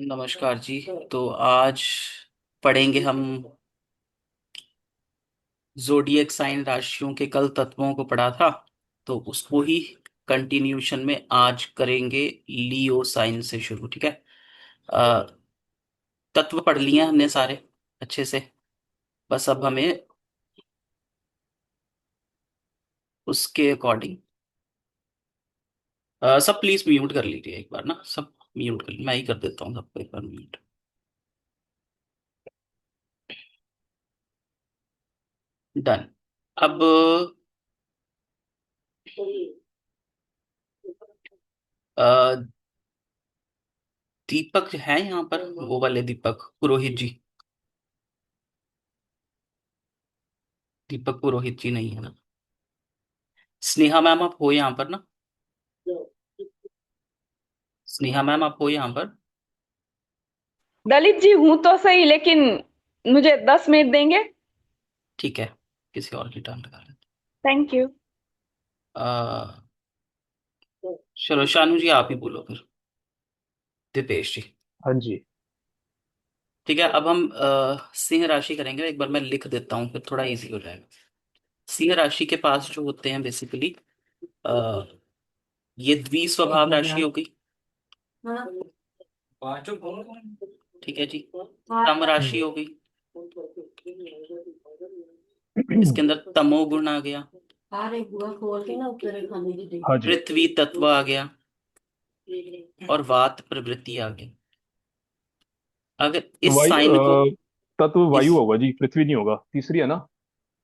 नमस्कार जी। तो आज पढ़ेंगे हम जोडिएक साइन राशियों के कल तत्वों को पढ़ा था, तो उसको ही कंटिन्यूशन में आज करेंगे लियो साइन से शुरू। ठीक है। अ, तत्व पढ़ लिए हमने सारे अच्छे से। बस अब हमें उसके अकॉर्डिंग सब प्लीज म्यूट कर लीजिए एक बार ना, सब म्यूट कर, मैं ही कर देता हूँ सबको एक बार म्यूट। डन। अब अ, दीपक है यहाँ पर, वो वाले दीपक पुरोहित जी। दीपक पुरोहित जी नहीं है ना। स्नेहा मैम आप हो यहाँ पर ना। स्नेहा मैम आप हो यहाँ पर। दलित जी हूं तो सही, लेकिन मुझे 10 मिनट देंगे? ठीक है, किसी और की टर्न लगा लेते। Thank you. अ, चलो शानू जी आप ही बोलो फिर। दिपेश जी। हाँ जी। ठीक है, अब हम सिंह राशि करेंगे। एक बार मैं लिख देता हूँ फिर थोड़ा इजी हो जाएगा। सिंह राशि के पास जो होते हैं बेसिकली, ये द्विस्वभाव राशि हो गई। ठीक है जी। तम राशि हम्म। हो गई। इसके अंदर तमोगुण आ गया। हाँ जी। पृथ्वी तत्व आ गया। और वात प्रवृत्ति आ गई। अगर तो इस साइन को तत्व इस वायु होगा जी, पृथ्वी नहीं होगा, तीसरी है ना।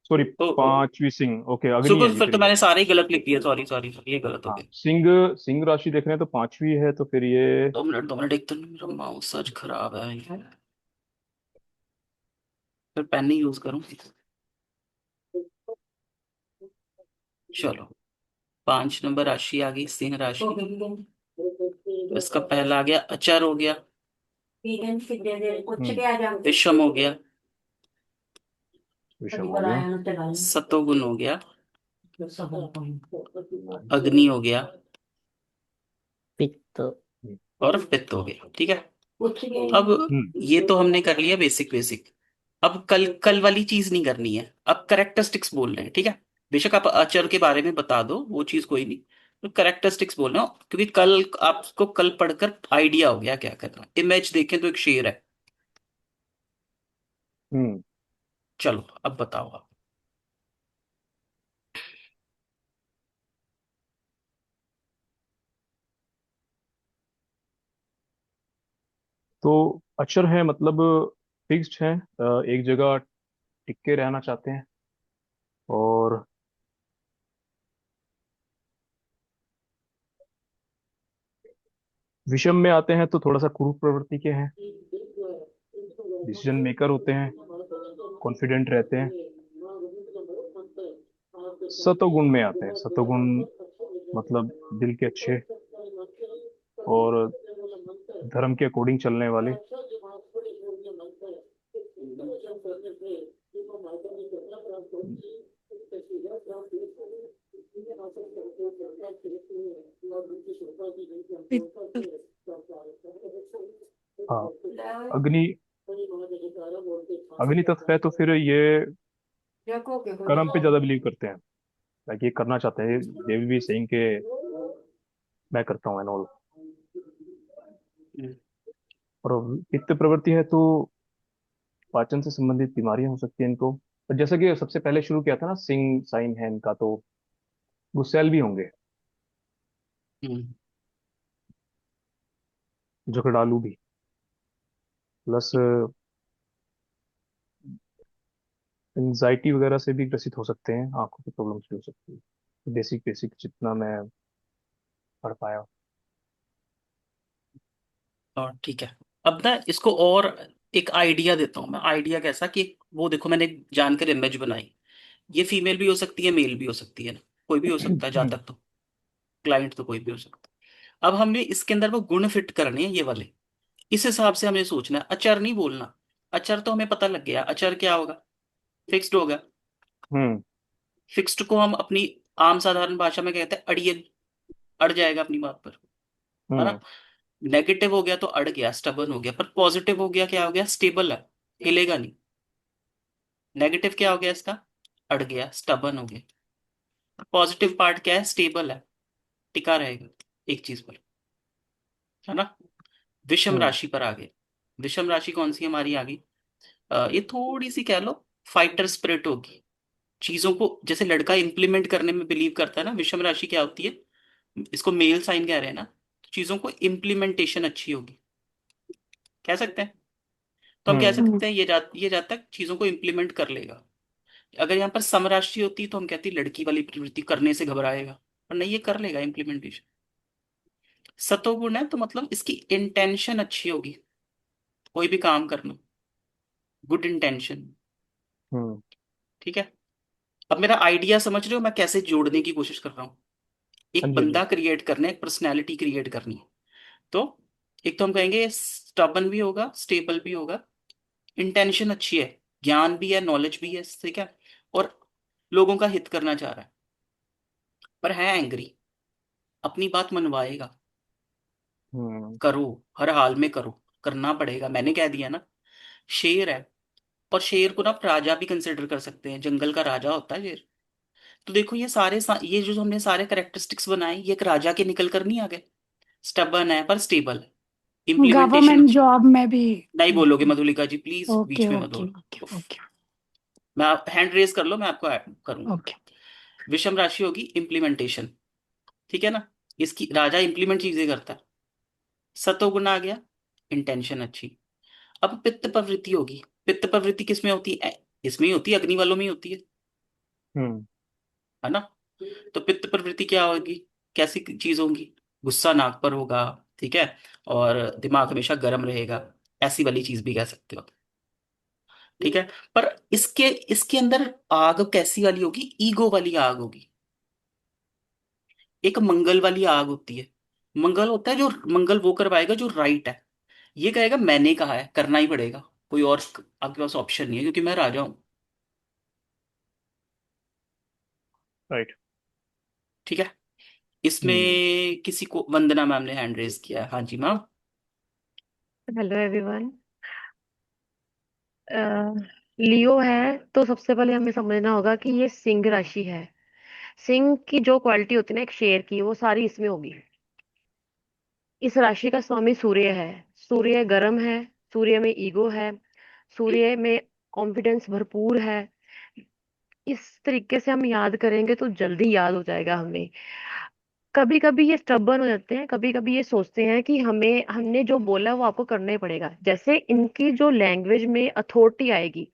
सॉरी। ओ, ओ, पांचवी सिंह, ओके, अग्नि सुबह है जी फिर फिर तो ये। मैंने सारे ही गलत लिख दिए, सॉरी सॉरी सॉरी, ये गलत हो हाँ, गया। सिंह। सिंह राशि देख रहे हैं तो पांचवी है, तो फिर ये। 2 मिनट एक तो मेरा माउस आज खराब है। फिर पेन नहीं यूज करूं। चलो, 5 नंबर राशि आ गई सिंह राशि। तो इसका पहला आ गया अचर हो गया। हम्म। विषम हो गया। विषम हो गया। सतोगुण हो गया। अग्नि हो गया। पित्त। हम्म। और पित्त हो गया। ठीक है। अब हम्म। ये तो हमने कर लिया बेसिक बेसिक। अब कल कल वाली चीज नहीं करनी है, अब करेक्टरिस्टिक्स बोल रहे हैं। ठीक है। बेशक आप अचर के बारे में बता दो, वो चीज कोई नहीं। तो करेक्टरिस्टिक्स बोल रहे हो, क्योंकि कल आपको कल पढ़कर आइडिया हो गया क्या करना। इमेज देखें तो एक शेर है। हम्म। चलो अब बताओ आप। तो अक्षर है मतलब फिक्स्ड है, एक जगह टिक के रहना चाहते हैं। और विषम में आते हैं तो थोड़ा सा क्रूर प्रवृत्ति के हैं। डिसीजन मेकर होते हैं। कॉन्फिडेंट रहते हैं। सतोगुण में आते हैं। सतोगुण मतलब दिल के अच्छे और धर्म के अकॉर्डिंग चलने वाले। हाँ। अग्नि। अग्नि तत्व है तो फिर ये कर्म पे ज्यादा बिलीव करते हैं। लाइक ये करना चाहते हैं, दे विल बी सेइंग के मैं करता हूँ एंड ऑल। और पित्त प्रवृत्ति है तो पाचन से संबंधित बीमारियां हो सकती हैं इनको। और जैसा कि सबसे पहले शुरू किया था ना, सिंह साइन है इनका, तो गुस्सैल भी होंगे। हम्म। झगड़ालू भी। प्लस एंजाइटी वगैरह से भी ग्रसित हो सकते हैं, आंखों की प्रॉब्लम्स भी हो सकती है। बेसिक बेसिक जितना मैं पढ़ पाया। और ठीक है। अब ना इसको और एक आइडिया देता हूँ मैं। आइडिया कैसा कि वो देखो, मैंने एक जानकर इमेज बनाई। ये फीमेल भी हो सकती है, मेल भी हो सकती है ना। कोई भी हो सकता है जहां तक तो। क्लाइंट तो कोई भी हो सकता है। अब हमने इसके अंदर वो गुण फिट करने हैं ये वाले। इस हिसाब से हमें सोचना है, अचर नहीं बोलना। अचर तो हमें पता लग गया, अचर क्या होगा। फिक्स्ड होगा। हम्म। फिक्स्ड को हम अपनी आम साधारण भाषा में कहते हैं अड़ियल। अड़ जाएगा अपनी बात पर, है हम्म। ना। नेगेटिव हो गया तो अड़ गया, स्टबर्न हो गया। पर पॉजिटिव हो गया, क्या हो गया, स्टेबल है, हिलेगा नहीं। नेगेटिव क्या हो गया इसका, अड़ गया, स्टबर्न हो गया। पॉजिटिव पार्ट क्या है, स्टेबल है, टिका रहेगा एक चीज पर, है ना। विषम हम्म। राशि पर आ गए। विषम राशि कौन सी हमारी आ गई, ये थोड़ी सी कह लो फाइटर स्पिरिट होगी। चीजों को जैसे लड़का इंप्लीमेंट करने में बिलीव करता है ना, विषम राशि क्या होती है, इसको मेल साइन कह रहे हैं ना, तो चीजों को इम्प्लीमेंटेशन अच्छी होगी, कह सकते हैं। तो हम कह हम्म। सकते हैं ये जाता है चीजों को इम्प्लीमेंट कर लेगा। अगर यहाँ पर समराशि होती तो हम कहती लड़की वाली प्रवृत्ति करने से घबराएगा, पर नहीं, ये कर लेगा इम्प्लीमेंटेशन। सतोगुण है तो मतलब इसकी इंटेंशन अच्छी होगी, कोई भी काम करना, गुड इंटेंशन। हम्म। ठीक है। अब मेरा आइडिया समझ रहे हो मैं कैसे जोड़ने की कोशिश कर रहा हूँ। हाँ एक जी, हाँ जी। बंदा क्रिएट करना है, एक पर्सनैलिटी क्रिएट करनी है। तो एक तो हम कहेंगे स्टबन भी होगा, स्टेबल भी होगा, इंटेंशन अच्छी है, ज्ञान भी है, नॉलेज भी है, ठीक है, और लोगों का हित करना चाह रहा है, पर है एंग्री, अपनी बात मनवाएगा। हम्म। करो, हर हाल में करो, करना पड़ेगा, मैंने कह दिया ना। शेर है, और शेर को ना आप राजा भी कंसिडर कर सकते हैं, जंगल का राजा होता है शेर। तो देखो ये जो हमने सारे करेक्टरिस्टिक्स बनाए, ये एक राजा के निकल कर नहीं आ गए। स्टबन है पर स्टेबल है, इम्प्लीमेंटेशन गवर्नमेंट अच्छी। जॉब में भी। नहीं बोलोगे मधुलिका जी, प्लीज ओके बीच में मत ओके बोलो। ओके उफ। ओके मैं आप हैंड रेज कर लो, मैं आपको ऐड करूंगा। ओके। विषम राशि होगी इम्प्लीमेंटेशन, ठीक है ना, इसकी राजा इंप्लीमेंट चीजें करता है। सतोगुण आ गया, इंटेंशन अच्छी। अब पित्त प्रवृत्ति होगी। पित्त प्रवृत्ति किस में होती है, इसमें ही होती है, अग्नि वालों में ही होती हम्म। है ना। तो पित्त प्रवृत्ति क्या होगी, कैसी चीज होगी, गुस्सा नाक पर होगा, ठीक है, और दिमाग हमेशा गर्म रहेगा, ऐसी वाली चीज भी कह सकते हो, ठीक है। पर इसके इसके अंदर आग कैसी वाली होगी, ईगो वाली आग होगी। एक मंगल वाली आग होती है। मंगल होता है जो, मंगल वो करवाएगा जो राइट है, ये कहेगा मैंने कहा है, करना ही पड़ेगा, कोई और आपके पास ऑप्शन नहीं है, क्योंकि मैं राजा हूं। राइट। ठीक है। इसमें हम्म। किसी को, वंदना मैम ने हैंड रेज किया है, हाँ जी मैम। Hello everyone. लियो है तो सबसे पहले हमें समझना होगा कि ये सिंह राशि है। सिंह की जो क्वालिटी होती है ना एक शेर की, वो सारी इसमें होगी। इस राशि का स्वामी सूर्य है। सूर्य गर्म है। सूर्य में ईगो है। सूर्य में कॉन्फिडेंस भरपूर है। इस तरीके से हम याद करेंगे तो जल्दी याद हो जाएगा हमें। कभी कभी ये स्टबर्न हो जाते हैं, कभी कभी ये सोचते हैं कि हमें हमने जो बोला वो आपको करना ही पड़ेगा। जैसे इनकी जो लैंग्वेज में अथॉरिटी आएगी,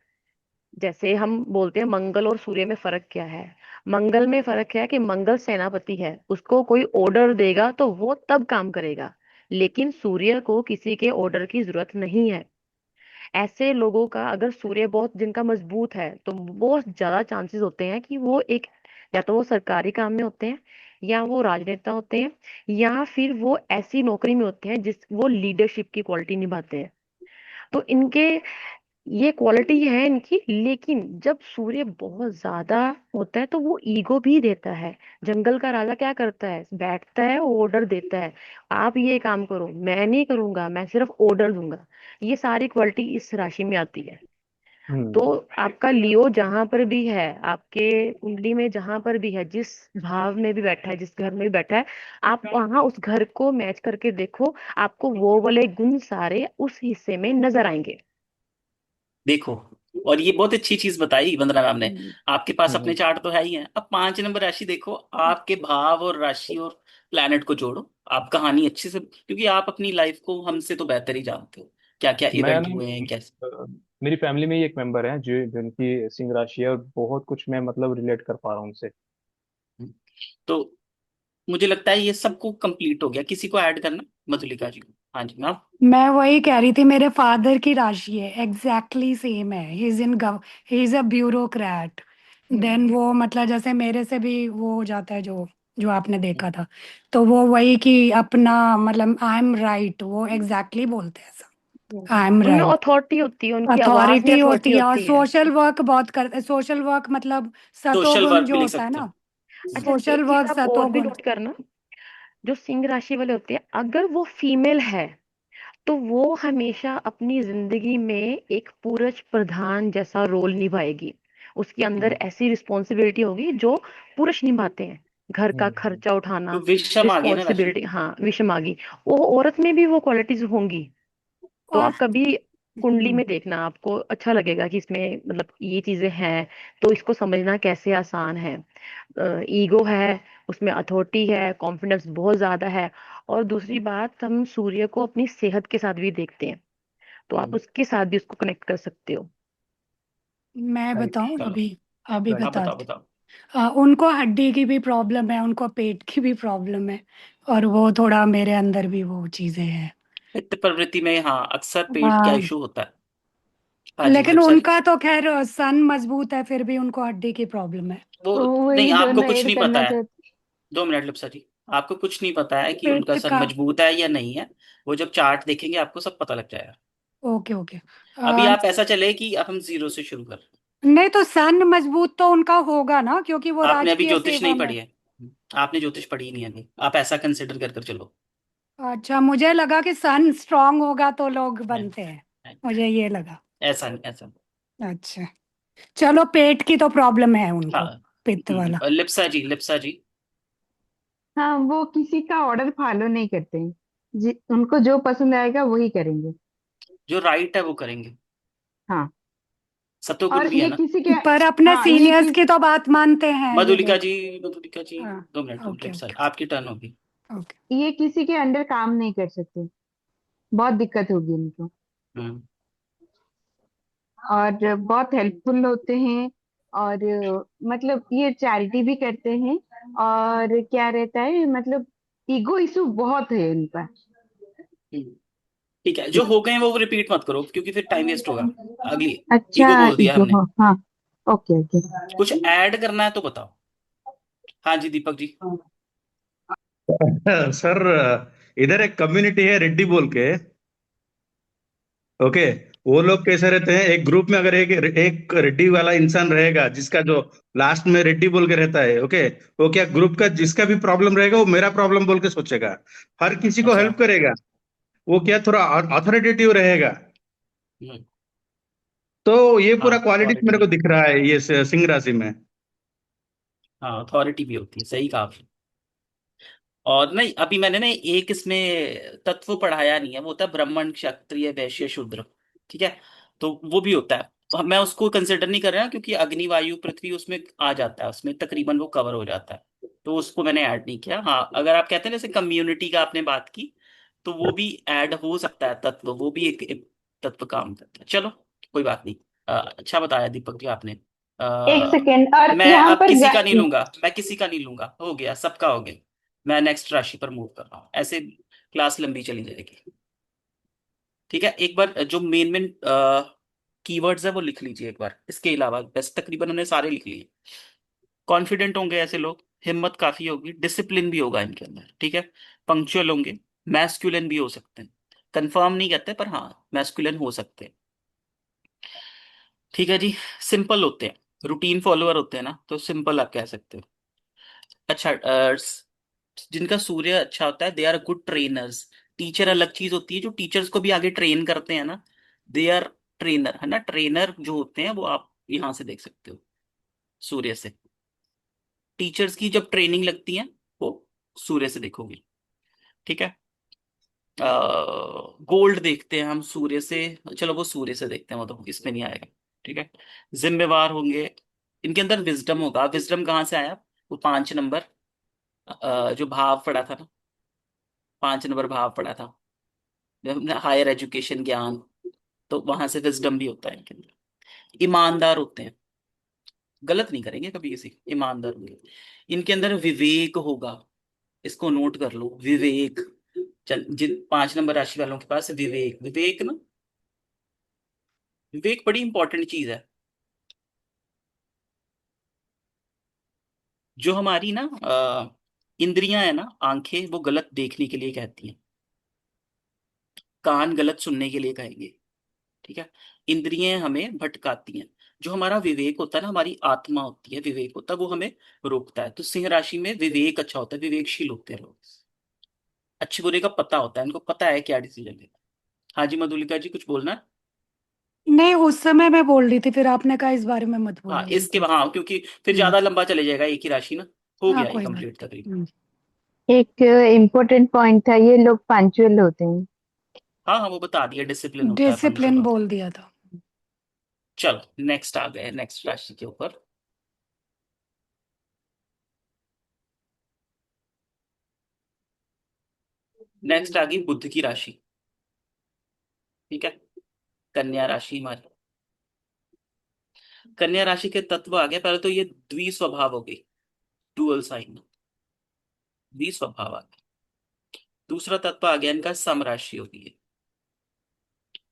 जैसे हम बोलते हैं मंगल और सूर्य में फर्क क्या है। मंगल में फर्क है कि मंगल सेनापति है, उसको कोई ऑर्डर देगा तो वो तब काम करेगा। लेकिन सूर्य को किसी के ऑर्डर की जरूरत नहीं है। ऐसे लोगों का अगर सूर्य बहुत जिनका मजबूत है तो बहुत ज्यादा चांसेस होते हैं कि वो एक, या तो वो सरकारी काम में होते हैं, या वो राजनेता होते हैं, या फिर वो ऐसी नौकरी में होते हैं जिस वो लीडरशिप की क्वालिटी निभाते हैं। तो इनके ये क्वालिटी है इनकी। लेकिन जब सूर्य बहुत ज्यादा होता है तो वो ईगो भी देता है। जंगल का राजा क्या करता है, बैठता है, ऑर्डर देता है, आप ये काम करो, मैं नहीं करूंगा, मैं सिर्फ ऑर्डर दूंगा। ये सारी क्वालिटी इस राशि में आती है। तो हम्म। आपका लियो जहां पर भी है, आपके कुंडली में जहां पर भी है, जिस भाव में भी बैठा है, जिस घर में भी बैठा है, आप वहां उस घर को मैच करके देखो, आपको वो वाले गुण सारे उस हिस्से में नजर आएंगे। देखो, और ये बहुत अच्छी चीज बताई वंदना मैम ने। हम्म। आपके पास अपने हम्म। चार्ट तो है ही है, अब 5 नंबर राशि देखो, आपके भाव और राशि और प्लैनेट को जोड़ो, आप कहानी अच्छे से, क्योंकि आप अपनी लाइफ को हमसे तो बेहतर ही जानते हो, क्या क्या मैं इवेंट ना हुए हैं कैसे। मेरी फैमिली में ही एक मेंबर है जो जिनकी सिंह राशि है, और बहुत कुछ मैं मतलब रिलेट कर पा रहा हूँ उनसे। तो मुझे लगता है ये सबको कंप्लीट हो गया, किसी को ऐड करना, मधुलिका जी को, हाँ जी मैम। मैं वही कह रही थी, मेरे फादर की राशि है एग्जैक्टली सेम है। He is a bureaucrat. Then वो मतलब जैसे मेरे से भी वो हो जाता है, जो जो आपने देखा था। तो वो वही कि अपना मतलब आई एम राइट, वो एग्जैक्टली बोलते हैं सब, आई एम उनमें राइट। अथॉरिटी होती है, उनकी आवाज में अथॉरिटी अथॉरिटी होती है और होती है। सोशल वर्क बहुत करते, सोशल वर्क मतलब सोशल सतोगुण वर्क भी जो लिख होता है सकते ना, हो। अच्छा, सोशल एक चीज वर्क आप और भी सतोगुण। नोट करना। जो सिंह राशि वाले होते हैं, अगर वो फीमेल है तो वो हमेशा अपनी जिंदगी में एक पुरुष प्रधान जैसा रोल निभाएगी। उसके अंदर हम्म। ऐसी रिस्पॉन्सिबिलिटी होगी जो पुरुष निभाते हैं, घर का हम्म। खर्चा तो उठाना, विषम आ गई ना राशि। रिस्पॉन्सिबिलिटी। हाँ, विषमागी। वो औरत में भी वो क्वालिटीज होंगी। तो और आप कभी कुंडली हम्म, में देखना, आपको अच्छा लगेगा कि इसमें मतलब ये चीजें हैं, तो इसको समझना कैसे आसान है। ईगो है, उसमें अथॉरिटी है, कॉन्फिडेंस बहुत ज्यादा है। और दूसरी बात, हम सूर्य को अपनी सेहत के साथ भी देखते हैं, तो आप हम्म। उसके साथ भी उसको कनेक्ट कर सकते हो। मैं राइट। बताऊं चलो। अभी, अभी राइट। हाँ बताओ बताती। बताओ। उनको हड्डी की भी प्रॉब्लम है, उनको पेट की भी प्रॉब्लम है, और वो थोड़ा मेरे अंदर भी वो चीजें हैं। पित्त प्रवृत्ति में हाँ अक्सर पेट का हाँ, इशू होता है। हाँ जी लेकिन लिप्सा जी। उनका तो खैर सन मजबूत है, फिर भी उनको हड्डी की प्रॉब्लम है। वो तो नहीं, वही आपको दोनों कुछ ऐड नहीं पता करना है। चाहती। 2 मिनट लिप्सा जी। आपको कुछ नहीं पता है कि उनका पेट सन का। मजबूत है या नहीं है। वो जब चार्ट देखेंगे आपको सब पता लग जाएगा। Okay okay. अभी आप ऐसा चले कि अब हम जीरो से शुरू कर। नहीं तो सन मजबूत तो उनका होगा ना, क्योंकि वो आपने अभी राजकीय ज्योतिष सेवा नहीं में। पढ़ी है। आपने ज्योतिष पढ़ी नहीं है अभी, आप ऐसा कंसिडर कर कर चलो। अच्छा, मुझे लगा कि सन स्ट्रांग होगा तो लोग नहीं, बनते हैं, नहीं, मुझे ये लगा। ऐसा नहीं ऐसा नहीं। अच्छा, चलो पेट की तो प्रॉब्लम है हाँ। उनको, पित्त वाला। और लिप्सा जी, लिप्सा जी। हाँ, वो किसी का ऑर्डर फॉलो नहीं करते हैं। उनको जो पसंद आएगा वही करेंगे। जो राइट है वो करेंगे। हाँ। सत्वगुरु और भी है ये ना। किसी के। पर अपने हाँ, ये सीनियर्स किस। की तो बात मानते हैं ये मधुलिका लोग। जी, मधुलिका जी। हाँ। 2 मिनट ओके लिप्सा जी, ओके आपकी टर्न होगी। ओके। ये किसी के अंडर काम नहीं कर सकते। बहुत दिक्कत होगी इनको। हम्म। और बहुत हेल्पफुल होते हैं। और मतलब ये चैरिटी भी करते हैं। और क्या रहता है, मतलब ईगो इशू बहुत है इनका। हम्म। ठीक है, जो हो गए हैं वो रिपीट मत करो क्योंकि फिर टाइम वेस्ट होगा। अगली। अच्छा। ईगो बोल दिया ईगो हमने। हो, हाँ। Okay okay. कुछ ऐड करना है तो बताओ। हाँ जी दीपक जी। सर, इधर एक कम्युनिटी है रेड्डी बोल के। ओके। वो लोग कैसे रहते हैं, एक ग्रुप में अगर एक एक रेड्डी वाला इंसान रहेगा जिसका जो लास्ट में रेड्डी बोल के रहता है, ओके। वो क्या ग्रुप का जिसका भी प्रॉब्लम रहेगा वो मेरा प्रॉब्लम बोल के सोचेगा, हर किसी को अच्छा। हेल्प करेगा। वो क्या थोड़ा अथॉरिटेटिव रहेगा। हम्म। तो ये हाँ पूरा क्वालिटीज अथॉरिटी मेरे भी। को दिख रहा है ये सिंह राशि में। हाँ अथॉरिटी भी होती है, सही कहा आपने। और नहीं, अभी मैंने ना एक इसमें तत्व पढ़ाया नहीं है, वो होता है ब्राह्मण क्षत्रिय वैश्य शूद्र। ठीक है। तो वो भी होता है, तो मैं उसको कंसिडर नहीं कर रहा क्योंकि अग्नि वायु पृथ्वी उसमें आ जाता है, उसमें तकरीबन वो कवर हो जाता है। तो उसको मैंने ऐड नहीं किया। हाँ अगर आप कहते हैं जैसे कम्युनिटी का आपने बात की, तो वो भी ऐड हो सकता है तत्व, वो भी एक तत्व काम करता है। चलो कोई बात नहीं। अच्छा बताया दीपक जी आपने। एक अ, सेकेंड, और मैं यहाँ अब पर किसी का नहीं लूंगा, मैं किसी का नहीं लूंगा, हो गया सबका हो गया। मैं नेक्स्ट राशि पर मूव कर रहा हूँ, ऐसे क्लास लंबी चली जाएगी। ठीक है, एक बार जो मेन मेन कीवर्ड्स है वो लिख लीजिए एक बार, इसके अलावा बस तकरीबन हमने सारे लिख लिए। कॉन्फिडेंट होंगे ऐसे लोग, हिम्मत काफी होगी, डिसिप्लिन भी होगा इनके अंदर। ठीक है। पंक्चुअल होंगे, मैस्कुलिन भी हो सकते हैं। कंफर्म नहीं कहते पर हाँ मैस्कुलिन हो सकते हैं। ठीक है जी। सिंपल होते हैं, रूटीन फॉलोअर होते हैं ना, तो सिंपल आप कह सकते हो। अच्छा जिनका सूर्य अच्छा होता है they are good trainers. Teacher अलग चीज होती है, जो टीचर्स को भी आगे ट्रेन करते हैं ना, दे आर ट्रेनर है ना। ट्रेनर जो होते हैं वो आप यहाँ से देख सकते हो, सूर्य से। टीचर्स की जब ट्रेनिंग लगती है वो सूर्य से देखोगे। ठीक है। गोल्ड देखते हैं हम सूर्य से, चलो वो सूर्य से देखते हैं, वो तो इसमें नहीं आएगा। ठीक है। जिम्मेवार होंगे, इनके अंदर विजडम होगा। विजडम कहाँ से आया, वो 5 नंबर जो भाव पढ़ा था ना, 5 नंबर भाव पढ़ा था हायर एजुकेशन ज्ञान, तो वहां से विजडम भी होता है इनके अंदर। ईमानदार होते हैं, गलत नहीं करेंगे कभी किसी, ईमानदार होंगे। इनके अंदर विवेक होगा, इसको नोट कर लो, विवेक। चल जिन 5 नंबर राशि वालों के पास विवेक, विवेक ना, विवेक बड़ी इंपॉर्टेंट चीज है। जो हमारी ना इंद्रियां है ना, आंखें वो गलत देखने के लिए कहती हैं, कान गलत सुनने के लिए कहेंगे। ठीक है। इंद्रियां हमें भटकाती हैं। जो हमारा विवेक होता है ना, हमारी आत्मा होती है, विवेक होता है वो हमें रोकता है। तो सिंह राशि में विवेक अच्छा होता है, विवेकशील होते हैं लोग। अच्छे बुरे का पता होता है, इनको पता है क्या डिसीजन लेना। हाँ जी मधुलिका जी, कुछ बोलना है? नहीं, उस समय मैं बोल रही थी, फिर आपने कहा इस बारे में मत हाँ बोलो अभी इसके, तो। हाँ क्योंकि फिर हम्म। ज्यादा लंबा चले जाएगा एक ही राशि ना। हो हाँ, गया ये कोई बात। कंप्लीट तकरीबन। हम्म। एक इम्पोर्टेंट पॉइंट था, ये लोग पंचुअल होते हैं। हाँ हाँ वो बता दिया, डिसिप्लिन होता है, पंक्चुअल डिसिप्लिन होता है। बोल दिया था। चलो नेक्स्ट आ गए, नेक्स्ट राशि के ऊपर। नेक्स्ट आ गई बुध की राशि। ठीक है, कन्या राशि हमारी। कन्या राशि के तत्व आ गए, पहले तो ये द्विस्वभाव हो गई, डुअल साइन, द्विस्वभाव आ गया। दूसरा तत्व आ गया इनका सम राशि होगी है।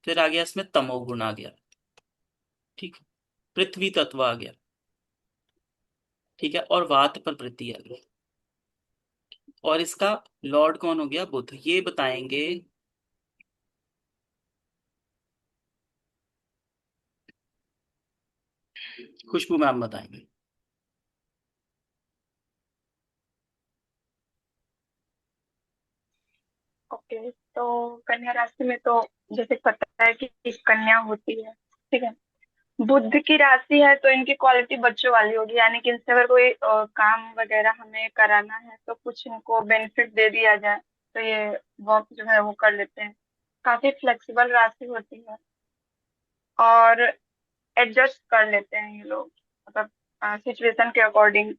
फिर आ गया इसमें तमोगुण आ गया। ठीक है, पृथ्वी तत्व आ गया। ठीक है, और वात प्रवृत्ति आ गई। और इसका लॉर्ड कौन हो गया? बुध। ये बताएंगे खुशबू मैम, बताएंगे। ओके, तो कन्या राशि में तो जैसे पता है कि कन्या होती है, ठीक है। बुध की राशि है तो इनकी क्वालिटी बच्चों वाली होगी, यानी कि इनसे अगर कोई काम वगैरह हमें कराना है तो कुछ इनको बेनिफिट दे दिया जाए तो ये वर्क जो है वो कर लेते हैं। काफी फ्लेक्सिबल राशि होती है और एडजस्ट कर लेते हैं ये लोग, मतलब सिचुएशन के अकॉर्डिंग।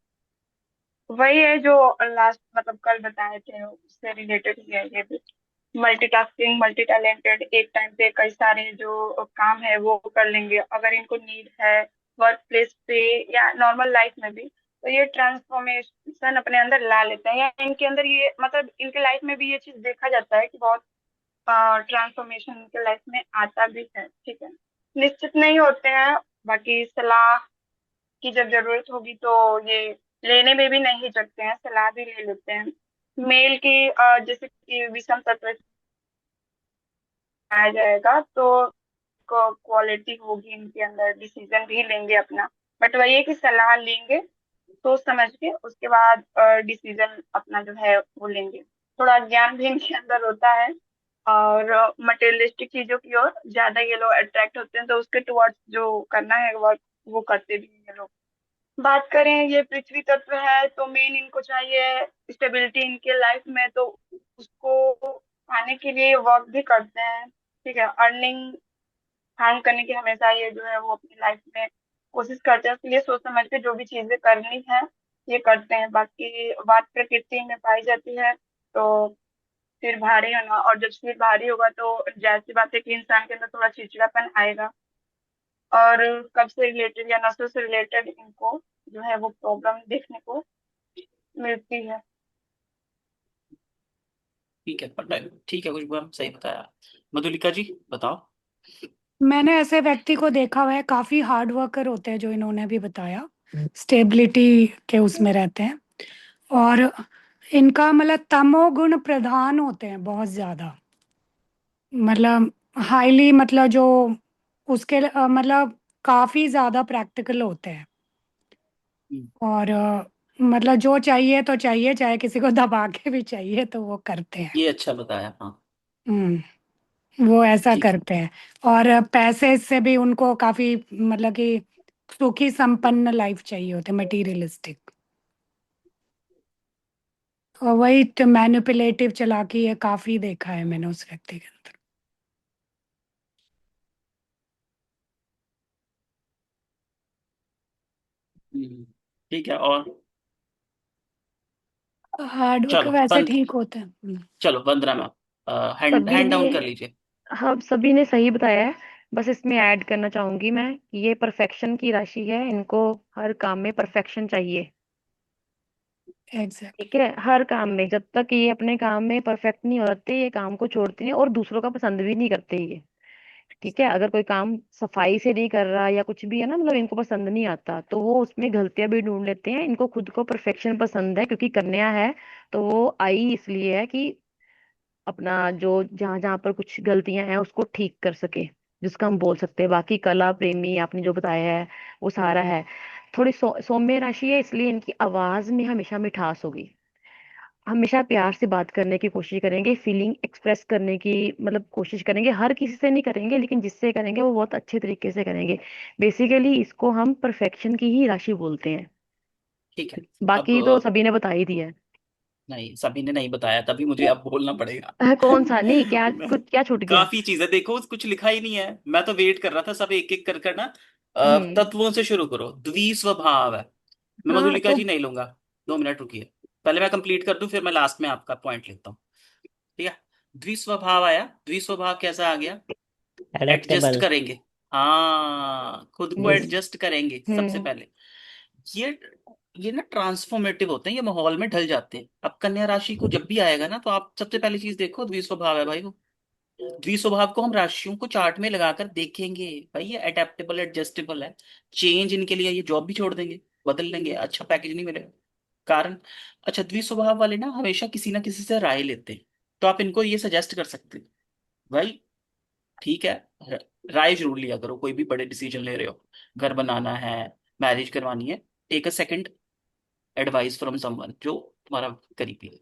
वही है जो लास्ट मतलब कल बताए थे, उससे रिलेटेड ही है ये भी। मल्टीटास्किंग, मल्टी टैलेंटेड, एक टाइम पे कई सारे जो काम है वो कर लेंगे अगर इनको नीड है, वर्क प्लेस पे या नॉर्मल लाइफ में भी। तो ये ट्रांसफॉर्मेशन अपने अंदर ला लेते हैं, या इनके अंदर ये मतलब इनके लाइफ में भी ये चीज देखा जाता है कि बहुत ट्रांसफॉर्मेशन इनके लाइफ में आता भी है, ठीक है। निश्चित नहीं होते हैं, बाकी सलाह की जब जरूरत होगी तो ये लेने में भी नहीं हिचकते हैं, सलाह भी ले लेते हैं। मेल की जैसे कि विषम तत्व आया जाएगा तो क्वालिटी होगी इनके अंदर, डिसीजन भी लेंगे अपना। बट वही है कि सलाह लेंगे सोच समझ के, उसके बाद डिसीजन अपना जो है वो लेंगे। थोड़ा ज्ञान भी इनके अंदर होता है और मटेरियलिस्टिक चीजों की ओर ज्यादा ये लोग अट्रैक्ट होते हैं, तो उसके टुवर्ड्स जो करना है वर्क वो करते भी हैं ये लोग। बात करें, ये पृथ्वी तत्व है तो मेन इनको चाहिए स्टेबिलिटी इनके लाइफ में, तो उसको पाने के लिए वर्क भी करते हैं, ठीक है। अर्निंग फाइंड करने की हमेशा ये जो है वो अपनी लाइफ में कोशिश करते हैं, इसलिए सोच समझ के जो भी चीजें करनी है ये करते हैं। बाकी बात प्रकृति में पाई जाती है तो सिर भारी होना, और जब सिर भारी होगा तो जाहिर सी बात है कि इंसान के अंदर थोड़ा चिड़चिड़ापन आएगा। और कब से रिलेटेड या नसों से रिलेटेड इनको जो है वो प्रॉब्लम देखने को मिलती है। ठीक है, पता ठीक है, खुशबू मैम सही बताया। मधुलिका जी बताओ। मैंने ऐसे व्यक्ति को देखा हुआ है, काफी हार्ड वर्कर होते हैं, जो इन्होंने भी बताया, स्टेबिलिटी के उसमें रहते हैं। और इनका मतलब तमोगुण प्रधान होते हैं बहुत ज्यादा, मतलब हाईली, मतलब जो उसके मतलब काफी ज्यादा प्रैक्टिकल होते हैं। हम्म, और मतलब जो चाहिए तो चाहिए, चाहे किसी को दबा के भी चाहिए तो वो करते हैं। ये अच्छा बताया, हाँ। हम्म। वो ऐसा ठीक है। करते हैं। और पैसे से भी उनको काफी, मतलब कि सुखी संपन्न लाइफ चाहिए होती है, मटेरियलिस्टिक। और वही तो मैनिपुलेटिव चालाकी है, काफी देखा है मैंने उस व्यक्ति के अंदर। ठीक है, और हार्ड वर्क चलो वैसे बंद, ठीक होते हैं। चलो वंदना मैम, हैंड सभी हैंड ने डाउन कर लीजिए। हाँ, सभी ने सही बताया है। बस इसमें ऐड करना चाहूंगी मैं कि ये परफेक्शन की राशि है, इनको हर काम में परफेक्शन चाहिए। एग्जैक्टली। ठीक है, हर काम में जब तक ये अपने काम में परफेक्ट नहीं होते ये काम को छोड़ते हैं, और दूसरों का पसंद भी नहीं करते ये। ठीक है, अगर कोई काम सफाई से नहीं कर रहा या कुछ भी है ना, मतलब इनको पसंद नहीं आता, तो वो उसमें गलतियां भी ढूंढ लेते हैं। इनको खुद को परफेक्शन पसंद है, क्योंकि कन्या है तो वो आई इसलिए है कि अपना जो जहाँ जहाँ पर कुछ गलतियां हैं उसको ठीक कर सके, जिसका हम बोल सकते हैं। बाकी कला प्रेमी आपने जो बताया है वो सारा है। थोड़ी सौम्य राशि है, इसलिए इनकी आवाज में हमेशा मिठास होगी। हमेशा प्यार से बात करने की कोशिश करेंगे, फीलिंग एक्सप्रेस करने की मतलब कोशिश करेंगे। हर किसी से नहीं करेंगे, लेकिन जिससे करेंगे वो बहुत अच्छे तरीके से करेंगे। बेसिकली इसको हम परफेक्शन की ही राशि बोलते हैं। ठीक है। अब बाकी तो सभी ने बता ही दिया है। नहीं, सभी ने नहीं बताया, तभी मुझे अब बोलना पड़ेगा। कौन सा नहीं, क्या कुछ क्या छूट गया? काफी चीजें देखो, कुछ लिखा ही नहीं है। मैं तो वेट कर रहा था, सब एक एक कर कर ना। हम्म। तत्वों से शुरू करो। द्विस्वभाव है। मैं हाँ मधुलिका तो जी नहीं लूंगा। 2 मिनट रुकिए। पहले मैं कंप्लीट कर दूं, फिर मैं लास्ट में आपका पॉइंट लेता हूँ। ठीक है। द्विस्वभाव आया। द्विस्वभाव कैसा आ गया? Adjust adaptable. करेंगे। हाँ, खुद को हम्म। एडजस्ट करेंगे सबसे हम्म। पहले। ये ये ना ट्रांसफॉर्मेटिव होते हैं, ये माहौल में ढल जाते हैं। अब कन्या राशि को जब भी आएगा ना, तो आप सबसे पहली चीज देखो, द्विस्वभाव है भाई वो। द्विस्वभाव को हम राशियों को चार्ट में लगाकर देखेंगे। भाई ये अडेप्टेबल एडजस्टेबल है। चेंज इनके लिए, ये जॉब भी छोड़ देंगे, बदल लेंगे, अच्छा पैकेज नहीं मिलेगा। कारण, अच्छा, द्विस्वभाव वाले ना हमेशा किसी ना किसी से राय लेते हैं। तो आप इनको ये सजेस्ट कर सकते हैं, भाई ठीक है, र- राय जरूर लिया करो, कोई भी बड़े डिसीजन ले रहे हो, घर बनाना है, मैरिज करवानी है, take a second advice from someone जो तुम्हारा करीबी है।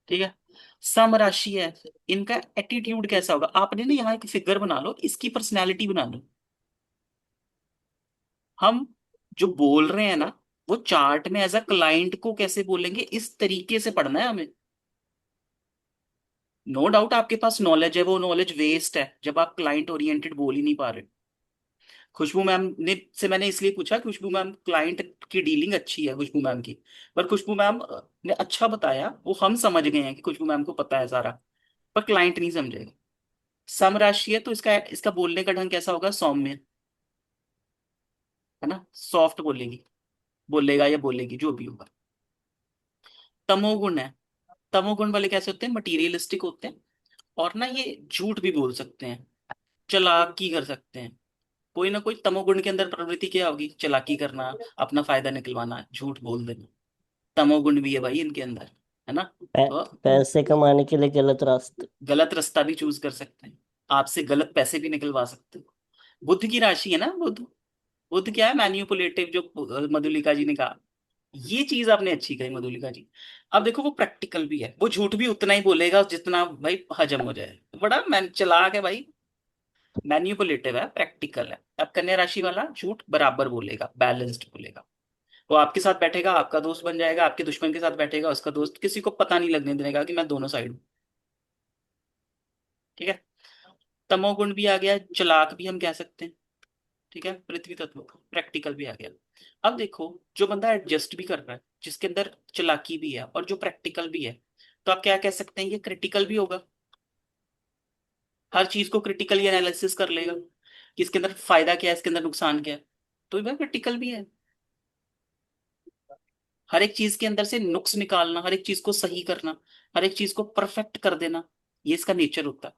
ठीक है। सम राशि है। इनका एटीट्यूड कैसा होगा? आपने ना यहाँ एक फिगर बना लो, इसकी पर्सनैलिटी बना लो। हम जो बोल रहे हैं ना, वो चार्ट में एज अ क्लाइंट को कैसे बोलेंगे, इस तरीके से पढ़ना है हमें। नो डाउट आपके पास नॉलेज है, वो नॉलेज वेस्ट है जब आप क्लाइंट ओरिएंटेड बोल ही नहीं पा रहे। खुशबू मैम ने से मैंने इसलिए पूछा, खुशबू मैम क्लाइंट की डीलिंग अच्छी है खुशबू मैम की। पर खुशबू मैम ने अच्छा बताया, वो हम समझ गए हैं कि खुशबू मैम को पता है सारा। पर क्लाइंट नहीं समझेगा। सम राशि है, तो इसका इसका बोलने का ढंग कैसा होगा? सौम्य, है ना, सॉफ्ट बोलेगी, बोलेगा या बोलेगी, जो भी होगा। तमोगुण है। तमोगुण वाले कैसे होते हैं? मटीरियलिस्टिक होते हैं। और ना ये झूठ भी बोल सकते हैं, चालाकी कर सकते हैं। कोई ना कोई तमोगुण के अंदर प्रवृत्ति क्या होगी? चालाकी करना, अपना फायदा निकलवाना, झूठ बोल देना। तमोगुण भी है भाई इनके अंदर, है ना। तो पैसे कमाने के लिए गलत रास्ते। गलत रास्ता भी चूज कर सकते हैं, आपसे गलत पैसे भी निकलवा सकते हो। बुद्ध की राशि है ना, बुद्ध। बुद्ध क्या है? मैन्युपुलेटिव, जो मधुलिका जी ने कहा। ये चीज आपने अच्छी कही मधुलिका जी। अब देखो, वो प्रैक्टिकल भी है, वो झूठ भी उतना ही बोलेगा जितना भाई हजम हो जाए। बड़ा मैन चालाक है भाई। मैन्युपुलेटिव है, प्रैक्टिकल है। अब कन्या राशि वाला झूठ बराबर बोलेगा, बैलेंस्ड बोलेगा। वो आपके साथ बैठेगा, आपका दोस्त बन जाएगा, आपके दुश्मन के साथ बैठेगा, उसका दोस्त, किसी को पता नहीं लगने देगा कि मैं दोनों साइड हूँ। ठीक है। तमोगुण भी आ गया, चालाक भी हम कह सकते हैं। ठीक है, पृथ्वी तत्व प्रैक्टिकल भी आ गया। अब देखो, जो बंदा एडजस्ट भी कर रहा है, जिसके अंदर चालाकी भी है और जो प्रैक्टिकल भी है, तो आप क्या कह सकते हैं? ये क्रिटिकल भी होगा। हर चीज को क्रिटिकली एनालिसिस कर लेगा कि इसके अंदर फायदा क्या है, इसके अंदर नुकसान क्या है। तो ये क्रिटिकल भी है। हर एक चीज के अंदर से नुक्स निकालना, हर एक चीज को सही करना, हर एक चीज को परफेक्ट कर देना, ये इसका नेचर होता है।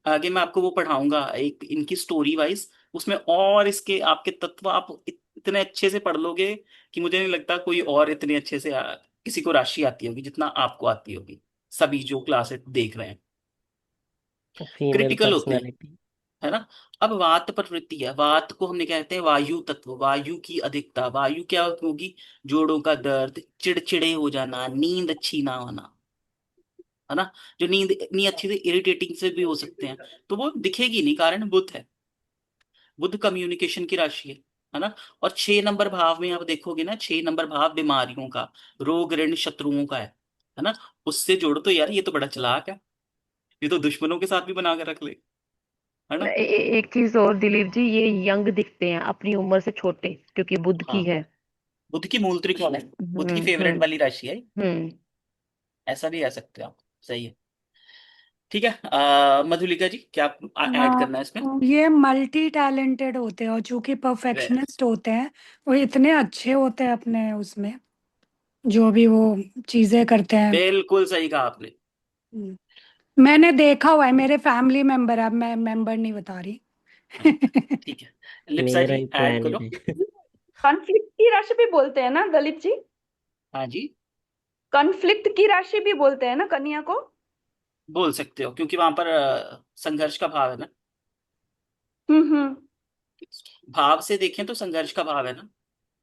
आगे मैं आपको वो पढ़ाऊंगा एक इनकी स्टोरी वाइज, उसमें और इसके आपके तत्व आप इतने अच्छे से पढ़ लोगे कि मुझे नहीं लगता कोई और इतने अच्छे से किसी को राशि आती होगी जितना आपको आती होगी, सभी जो क्लासेस देख रहे हैं। फीमेल क्रिटिकल होते हैं, पर्सनालिटी। है ना। अब वात प्रवृत्ति है। वात को हमने कहते हैं वायु तत्व, वायु की अधिकता। वायु क्या होगी? जोड़ों का दर्द, चिड़चिड़े हो जाना, नींद अच्छी ना होना, है ना। जो नींद इतनी अच्छी से इरिटेटिंग से भी हो सकते हैं, तो वो दिखेगी नहीं, कारण बुध है। बुध कम्युनिकेशन की राशि है ना। और 6 नंबर भाव में आप देखोगे ना, 6 नंबर भाव बीमारियों का, रोग ऋण शत्रुओं का है ना। उससे जोड़ो तो यार, ये तो बड़ा चालाक है, ये तो दुश्मनों के साथ भी बना कर रख ले, है ना। एक चीज और दिलीप जी, ये यंग दिखते हैं अपनी उम्र से छोटे, क्योंकि बुध की हाँ, है। बुध की मूल त्रिकोण है। बुध की फेवरेट हम्म। वाली राशि है। हम्म। ऐसा भी कह सकते हो आप। सही है। ठीक है। मधुलिका जी, क्या ऐड हाँ, करना है इसमें? ये मल्टी टैलेंटेड होते हैं और चूंकि वे- परफेक्शनिस्ट होते हैं, वो इतने अच्छे होते हैं अपने उसमें, जो भी वो चीजें करते हैं। बिल्कुल सही कहा आपने। हम्म, मैंने देखा हुआ है, मेरे फैमिली मेंबर, अब मैं मेंबर नहीं बता रही। हाँ, ठीक है। लिप्सा मेरा जी ही ऐड प्लान करो। है। कॉन्फ्लिक्ट की राशि भी बोलते हैं ना दलीप जी? हाँ जी, कॉन्फ्लिक्ट की राशि भी बोलते हैं ना कन्या को? बोल सकते हो, क्योंकि वहां पर संघर्ष का भाव है ना। हम्म। भाव से देखें तो संघर्ष का भाव है ना।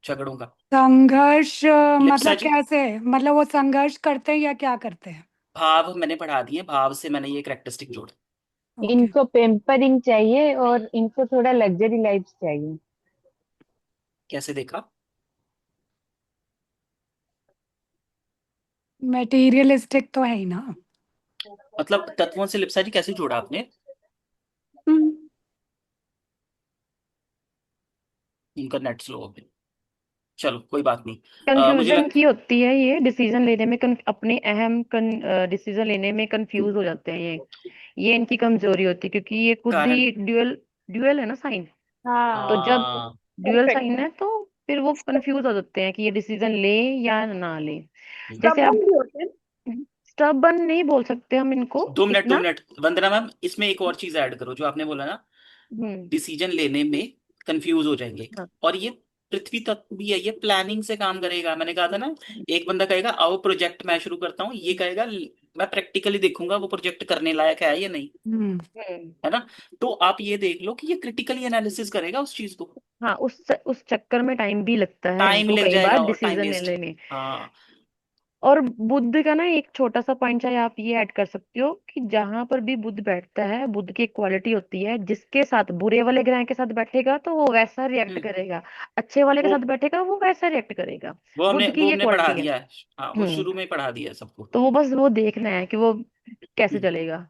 झगड़ों का। संघर्ष लिप्सा मतलब जी, कैसे? मतलब वो संघर्ष करते हैं या क्या करते हैं? भाव मैंने पढ़ा दिए, भाव से मैंने ये करेक्टरिस्टिक जोड़ा। ओके। इनको पेम्परिंग चाहिए और इनको थोड़ा लग्जरी लाइफ चाहिए। कैसे देखा? मटेरियलिस्टिक तो है ही ना। मतलब तत्वों से लिप्सा जी कैसे जोड़ा आपने? हम्म। उनका नेट स्लो हो गया। चलो कोई बात नहीं। मुझे कंफ्यूजन लग की होती है ये डिसीजन लेने में अपने अहम डिसीजन लेने में कंफ्यूज हो जाते हैं ये इनकी कमजोरी होती है क्योंकि ये खुद कारण। ही ड्यूअल ड्यूअल है ना साइन। तो हाँ। जब हाँ। Dual perfect. साइन है तो फिर वो कंफ्यूज हो जाते हैं कि ये डिसीजन ले या ना ले। जैसे stubborn अब भी होते हैं। स्टबर्न नहीं बोल सकते हम इनको 2 मिनट, दो इतना। मिनट वंदना मैम, इसमें एक और चीज ऐड करो जो आपने बोला ना, हम्म। डिसीजन लेने में कंफ्यूज हो जाएंगे। हाँ। और ये पृथ्वी तत्व भी है, ये प्लानिंग से काम करेगा। मैंने कहा था ना, एक बंदा कहेगा आओ प्रोजेक्ट मैं शुरू करता हूँ, ये कहेगा मैं प्रैक्टिकली देखूंगा वो प्रोजेक्ट करने लायक है या नहीं। हम्म। हम्म। है ना? तो आप ये देख लो कि ये क्रिटिकली एनालिसिस करेगा उस चीज को। हाँ उस चक्कर में टाइम भी लगता है टाइम इनको लग कई बार जाएगा और टाइम डिसीजन वेस्ट। लेने में। हाँ। और बुद्ध का ना एक छोटा सा पॉइंट चाहे आप ये ऐड कर सकते हो कि जहां पर भी बुद्ध बैठता है बुद्ध की एक क्वालिटी होती है जिसके साथ बुरे वाले ग्रह के साथ बैठेगा तो वो वैसा रिएक्ट हम्म, करेगा, अच्छे वाले के वो साथ बैठेगा वो वैसा रिएक्ट करेगा। बुद्ध की वो ये हमने पढ़ा क्वालिटी है। दिया है। हाँ, वो हम्म। शुरू में ही पढ़ा दिया है सबको। तो वो बस वो देखना है कि वो कैसे हम्म, चलेगा।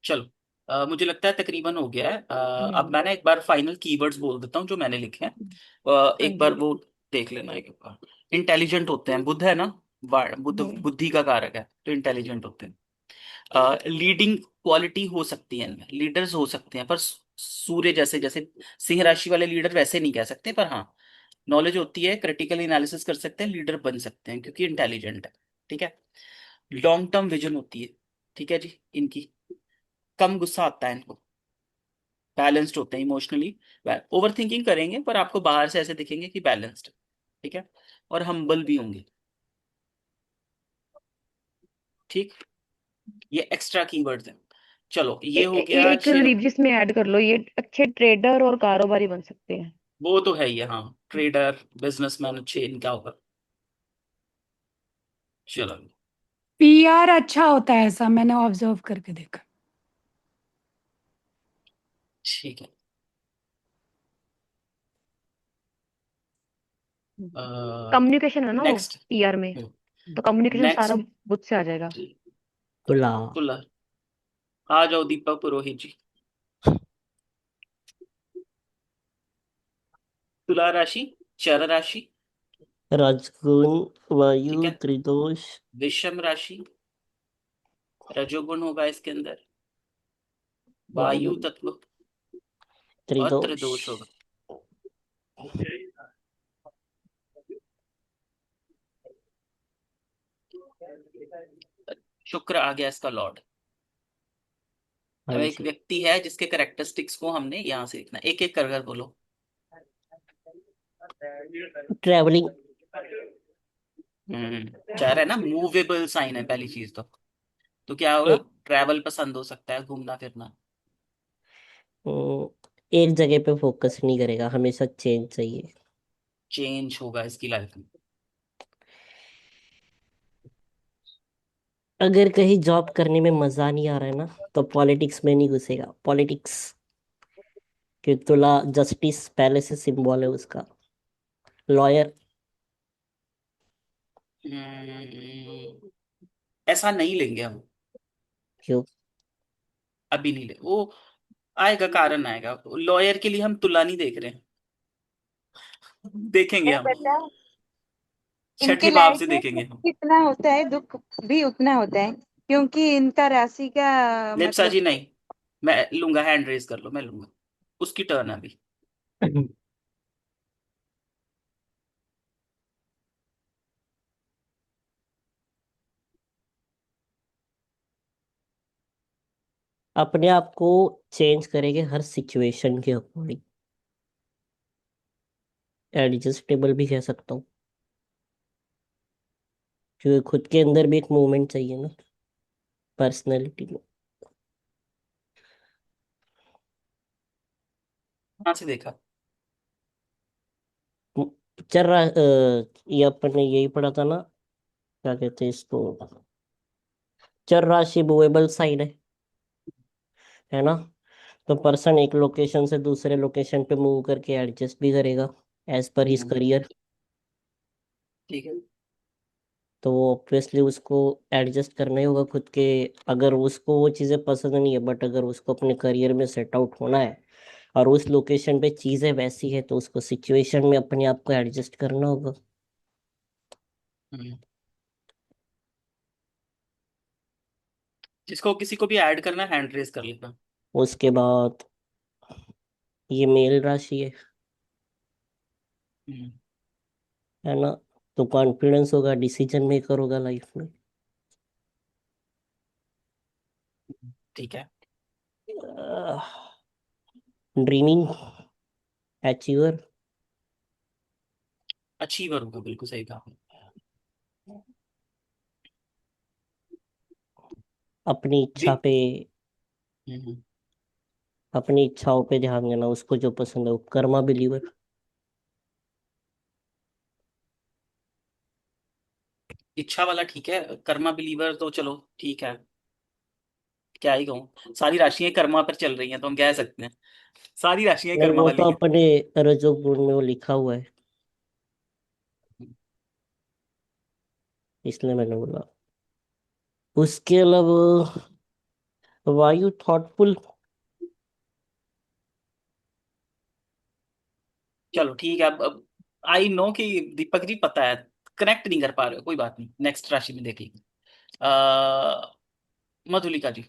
चलो। मुझे लगता है तकरीबन हो गया है। अब हम्म। मैं ना एक बार फाइनल कीवर्ड्स बोल देता हूँ जो मैंने लिखे हैं। हाँ एक बार जी। वो देख लेना एक बार। इंटेलिजेंट होते हैं, बुद्ध है ना, बुद्ध हम्म। बुद्धि का कारक है, तो इंटेलिजेंट होते हैं। लीडिंग क्वालिटी हो सकती है इनमें, लीडर्स हो सकते हैं, पर सूर्य जैसे, जैसे सिंह राशि वाले लीडर वैसे नहीं कह सकते, पर हाँ नॉलेज होती है, क्रिटिकल एनालिसिस कर सकते हैं, लीडर बन सकते हैं क्योंकि इंटेलिजेंट है। ठीक है। लॉन्ग टर्म विजन होती है। ठीक है जी इनकी। कम गुस्सा आता है इनको। बैलेंस्ड होते हैं इमोशनली। ओवर थिंकिंग करेंगे पर आपको बाहर से ऐसे दिखेंगे कि बैलेंस्ड। ठीक है। और हम्बल भी होंगे। ठीक। ये एक्स्ट्रा कीवर्ड्स हैं। चलो ये हो गया एक 6 नंबर। रिलीजियस में ऐड कर लो ये अच्छे ट्रेडर और कारोबारी बन सकते हैं। वो तो है ही है, हाँ, ट्रेडर बिजनेसमैन अच्छे इनका होगा। चलो। पीआर अच्छा होता है, ऐसा मैंने ऑब्जर्व करके देखा। ठीक है। कम्युनिकेशन है ना वो नेक्स्ट। पीआर में। तो कम्युनिकेशन सारा नेक्स्ट। बुद्ध से आ जाएगा। तुला। तुला। आ जाओ दीपक पुरोहित जी। तुला राशि, चर राशि। राजगुण, ठीक वायु, है। त्रिदोष, विषम राशि, रजोगुण होगा इसके अंदर, वायु, वायु तत्व, और त्रिदोष। त्रिदोष होगा। शुक्र आ गया इसका लॉर्ड। हाँ अब एक जी। व्यक्ति है जिसके करेक्टरिस्टिक्स को हमने यहाँ से लिखना, एक एक कर बोलो। ट्रैवलिंग। चाह रहा है ना, मूवेबल साइन है पहली चीज तो क्या होगा? एक ट्रैवल पसंद हो सकता है, घूमना फिरना। एक जगह पे फोकस नहीं करेगा, हमेशा चेंज चाहिए। चेंज होगा इसकी लाइफ में। अगर कहीं जॉब करने में मजा नहीं आ रहा है ना, तो पॉलिटिक्स में नहीं घुसेगा। पॉलिटिक्स, कि तुला जस्टिस पहले से सिंबल है उसका। लॉयर। हम्म, ऐसा नहीं लेंगे हम। क्यों? अभी नहीं ले वो, आएगा कारण आएगा। लॉयर के लिए हम तुला नहीं देख रहे हैं, देखेंगे मैं हम। बताऊं, इनके छठे भाव लाइफ से में देखेंगे सुख हम। कितना होता है, दुख भी उतना होता है, क्योंकि इनका राशि का लिप्सा मतलब। जी नहीं, मैं लूंगा, हैंड रेज कर लो, मैं लूंगा। उसकी टर्न है अभी। अपने आप को चेंज करेंगे हर सिचुएशन के अकॉर्डिंग। एडजस्टेबल भी कह सकता हूँ, क्योंकि खुद के अंदर भी एक मूवमेंट चाहिए ना, पर्सनैलिटी में। कहाँ से देखा? ये अपन ने यही पढ़ा था ना, क्या कहते हैं इसको, चर राशि मूवेबल साइन है ना। तो पर्सन एक लोकेशन से दूसरे लोकेशन पे मूव करके एडजस्ट भी करेगा एज पर हिज हम्म, करियर। ठीक है। तो वो ऑब्वियसली उसको एडजस्ट करना ही होगा खुद के। अगर उसको वो चीज़ें पसंद नहीं है, बट अगर उसको अपने करियर में सेट आउट होना है और उस लोकेशन पे चीज़ें वैसी है, तो उसको सिचुएशन में अपने आप को एडजस्ट करना होगा। हम्म, जिसको किसी को भी ऐड करना है हैंड रेस कर लेना। उसके बाद ये मेल राशि हम्म, है ना। तो कॉन्फिडेंस होगा, डिसीजन मेकर होगा लाइफ में। ठीक है। ड्रीमिंग, अचीवर, अचीवर होगा, बिल्कुल सही कहा आपने। अपनी इच्छा भी पे, हम्म, अपनी इच्छाओं पे ध्यान देना, उसको जो पसंद है वो कर्मा बिलीवर। इच्छा वाला ठीक है। कर्मा बिलीवर तो चलो ठीक है। क्या ही कहूँ, सारी राशियां कर्मा पर चल रही हैं तो हम कह सकते हैं सारी राशियां नहीं, कर्मा वो वाली तो हैं। अपने रजोगुण में वो लिखा हुआ है, इसलिए मैंने बोला। उसके अलावा वायु थॉटफुल। चलो ठीक है। अब आई नो कि दीपक जी पता है, कनेक्ट नहीं कर पा रहे हो, कोई बात नहीं, नेक्स्ट राशि में देखेंगे। मधुलिका जी।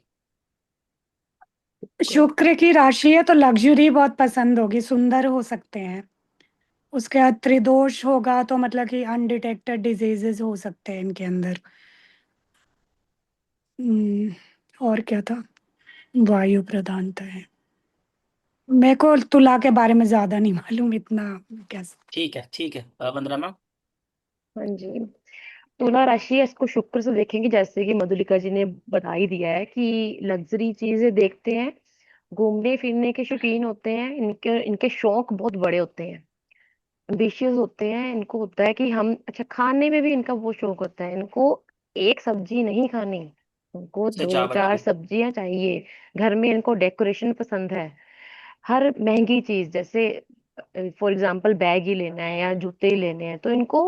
शुक्र की राशि है तो लग्जरी बहुत पसंद होगी, सुंदर हो सकते हैं। उसके बाद त्रिदोष होगा तो मतलब कि अनडिटेक्टेड डिजीजेस हो सकते हैं इनके अंदर। और क्या था, वायु प्रधानता है। मेरे को तुला के बारे में ज्यादा नहीं मालूम इतना, कैसे। ठीक है, ठीक है। वंदना मैम। हाँ जी। तुला राशि है, इसको शुक्र से देखेंगे, जैसे कि मधुलिका जी ने बता ही दिया है कि लग्जरी चीजें देखते हैं, घूमने फिरने के शौकीन होते हैं, इनके इनके शौक बहुत बड़े होते हैं, एम्बिशियस होते हैं। इनको होता है कि हम, अच्छा, खाने में भी इनका वो शौक होता है, इनको एक सब्जी नहीं खानी, इनको दो सजावट चार की। सब्जियां चाहिए। घर में इनको डेकोरेशन पसंद है। हर महंगी चीज, जैसे फॉर एग्जाम्पल बैग ही लेना है या जूते ही लेने हैं, तो इनको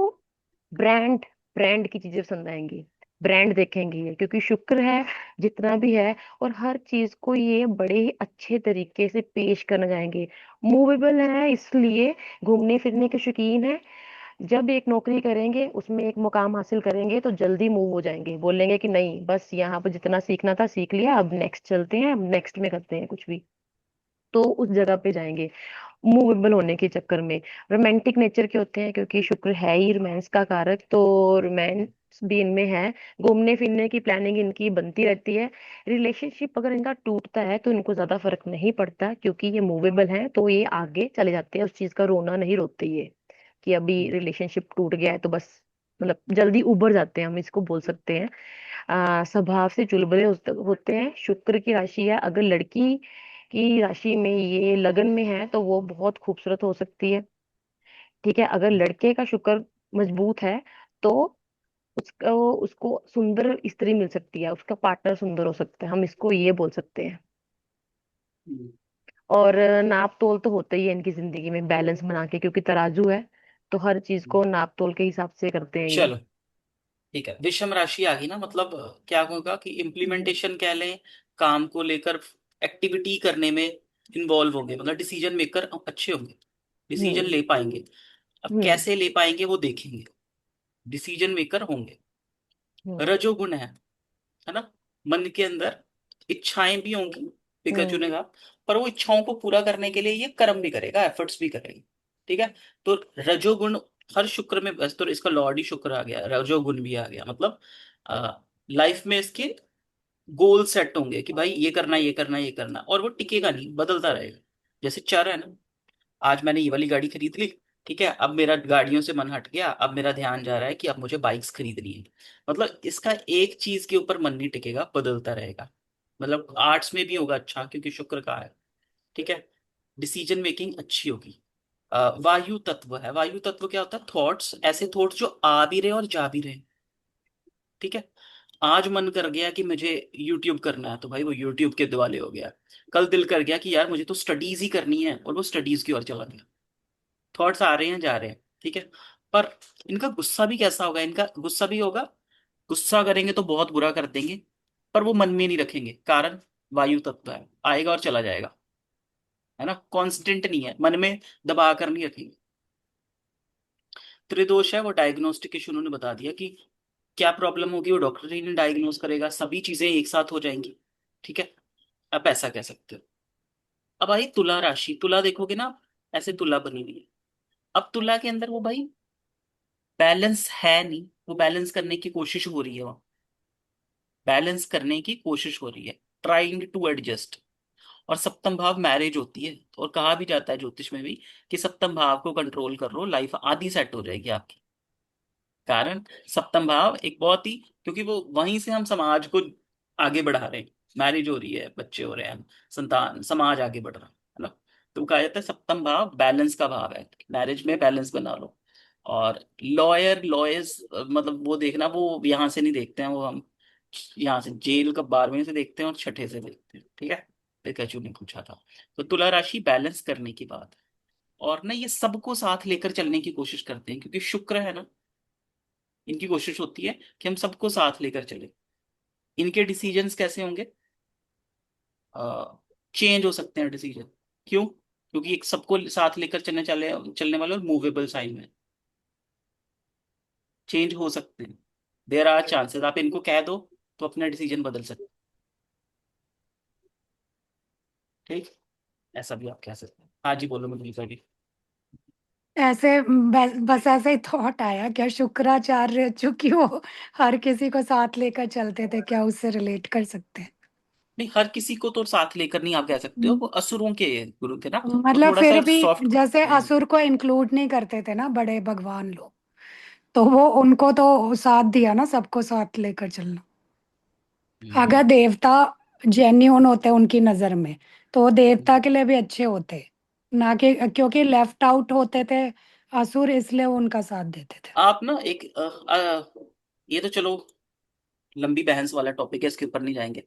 ब्रांड ब्रांड की चीजें पसंद आएंगी, ब्रांड देखेंगे ये, क्योंकि शुक्र है जितना भी है। और हर चीज को ये बड़े ही अच्छे तरीके से पेश करना चाहेंगे। मूवेबल है इसलिए, घूमने फिरने के शौकीन है। जब एक नौकरी करेंगे, उसमें एक मुकाम हासिल करेंगे, तो जल्दी मूव हो जाएंगे, बोलेंगे कि नहीं, बस यहाँ पर जितना सीखना था सीख लिया, अब नेक्स्ट चलते हैं, अब नेक्स्ट में करते हैं कुछ भी, तो उस जगह पे जाएंगे। मूवेबल होने के चक्कर में रोमांटिक नेचर के होते हैं, क्योंकि शुक्र है ही रोमांस का कारक, तो रोमांस भी इनमें है। घूमने फिरने की प्लानिंग इनकी बनती रहती है। रिलेशनशिप अगर इनका टूटता है तो इनको ज्यादा फर्क नहीं पड़ता, क्योंकि ये मूवेबल हैं, तो ये आगे चले जाते हैं, उस चीज का रोना नहीं रोते ये, कि अभी रिलेशनशिप टूट गया है तो बस, मतलब जल्दी उबर जाते हैं, हम इसको बोल सकते हैं। स्वभाव से चुलबुले होते हैं। शुक्र की राशि है, अगर लड़की की राशि में ये लगन में है तो वो बहुत खूबसूरत हो सकती है। ठीक है, अगर लड़के का शुक्र मजबूत है तो उसको उसको सुंदर स्त्री मिल सकती है, उसका पार्टनर सुंदर हो सकता है, हम इसको ये बोल सकते हैं। हम्म, और नाप तोल तो होता ही है इनकी जिंदगी में, बैलेंस बना के, क्योंकि तराजू है, तो हर चीज को नाप तोल के हिसाब से करते हैं ये। चलो ठीक है। विषम राशि आ गई ना, मतलब क्या होगा कि हम्म। इम्प्लीमेंटेशन कह लें, काम को लेकर एक्टिविटी करने में इन्वॉल्व होंगे, मतलब डिसीजन मेकर अच्छे होंगे, डिसीजन हम्म। ले पाएंगे। अब हम्म। कैसे ले पाएंगे वो देखेंगे, डिसीजन मेकर होंगे। हम्म। रजोगुण है ना, मन के अंदर इच्छाएं भी होंगी, पिका हम्म। चुनेगा, पर वो इच्छाओं को पूरा करने के लिए ये कर्म भी करेगा, एफर्ट्स भी करेगा। ठीक है। तो रजोगुण हर शुक्र में, बस तो इसका लॉर्ड ही शुक्र आ गया, रजोगुण भी आ गया, मतलब लाइफ में इसके गोल सेट होंगे कि भाई ये करना, ये करना, ये करना, और वो टिकेगा नहीं, बदलता रहेगा। जैसे चर है ना, आज मैंने ये वाली गाड़ी खरीद ली, ठीक है, अब मेरा गाड़ियों से मन हट गया, अब मेरा ध्यान जा रहा है कि अब मुझे बाइक्स खरीदनी है। मतलब इसका एक चीज के ऊपर मन नहीं टिकेगा, बदलता रहेगा। मतलब आर्ट्स में भी होगा अच्छा, क्योंकि शुक्र का है। ठीक है। डिसीजन मेकिंग अच्छी होगी। वायु तत्व है। वायु तत्व क्या होता है? थॉट्स, ऐसे थॉट्स जो आ भी रहे और जा भी रहे। ठीक है। आज मन कर गया कि मुझे यूट्यूब करना है, तो भाई वो यूट्यूब के दिवाले हो गया। कल दिल कर गया कि यार मुझे तो स्टडीज ही करनी है, और वो स्टडीज की ओर चला गया। थॉट्स आ रहे हैं जा रहे हैं। ठीक है। पर इनका गुस्सा भी कैसा होगा? इनका गुस्सा भी होगा, गुस्सा करेंगे तो बहुत बुरा कर देंगे, पर वो मन में नहीं रखेंगे। कारण वायु तत्व है, आएगा और चला जाएगा। है ना, कांस्टेंट नहीं है, मन में दबा कर नहीं रखेंगे। त्रिदोष है, वो डायग्नोस्टिक इशू उन्होंने बता दिया कि क्या प्रॉब्लम होगी, वो डॉक्टर ही नहीं डायग्नोस करेगा, सभी चीजें एक साथ हो जाएंगी। ठीक है। आप ऐसा कह सकते हो। अब आई तुला राशि। तुला देखोगे ना, ऐसे तुला बनी हुई है। अब तुला के अंदर वो भाई बैलेंस है नहीं, वो बैलेंस करने की कोशिश हो रही है, वहां बैलेंस करने की कोशिश हो रही है, ट्राइंग टू एडजस्ट। और सप्तम भाव मैरिज होती है, और कहा भी जाता है ज्योतिष में भी कि सप्तम भाव को कंट्रोल कर लो, लाइफ आधी सेट हो जाएगी आपकी। कारण सप्तम भाव एक बहुत ही, क्योंकि वो वहीं से हम समाज को आगे बढ़ा रहे हैं। मैरिज हो रही है, बच्चे हो रहे हैं, संतान, समाज आगे बढ़ रहा है ना। तो कहा जाता है सप्तम भाव बैलेंस का भाव है, मैरिज में बैलेंस बना लो। और लॉयर्स मतलब वो देखना, वो यहाँ से नहीं देखते हैं, वो हम यहाँ से जेल का 12वें से देखते हैं और छठे से देखते हैं। ठीक है। पिकाचू ने पूछा था। तो तुला राशि बैलेंस करने की बात है। और ना ये सबको साथ लेकर चलने की कोशिश करते हैं, क्योंकि शुक्र है ना, इनकी कोशिश होती है कि हम सबको साथ लेकर चले। इनके डिसीजंस कैसे होंगे? चेंज हो सकते हैं डिसीजन। क्यों? क्योंकि एक सबको साथ लेकर चलने वाले और मूवेबल साइन है, चेंज हो सकते हैं। देर आर चांसेस, आप इनको कह दो तो अपना डिसीजन बदल सकते हैं। ठीक। ऐसा भी आप कह सकते हैं। हाँ जी, बोलो मुझे भी। ऐसे बस ऐसे ही थॉट आया, क्या शुक्राचार्य चूंकि वो हर किसी को साथ लेकर चलते थे, क्या उससे रिलेट कर सकते हैं? नहीं, हर किसी को तो साथ लेकर नहीं आप कह सकते हो, हम्म, वो असुरों के गुरु थे ना, वो मतलब थोड़ा फिर सा भी सॉफ्ट। जैसे असुर को इंक्लूड नहीं करते थे ना बड़े भगवान लोग, तो वो उनको तो साथ दिया ना, सबको साथ लेकर चलना। अगर देवता जेन्यून होते उनकी नजर में, तो वो देवता के लिए भी अच्छे होते, ना कि क्योंकि लेफ्ट आउट होते थे असुर, इसलिए वो उनका साथ देते थे। आप ना एक ये तो चलो लंबी बहस वाला टॉपिक है, इसके ऊपर नहीं जाएंगे।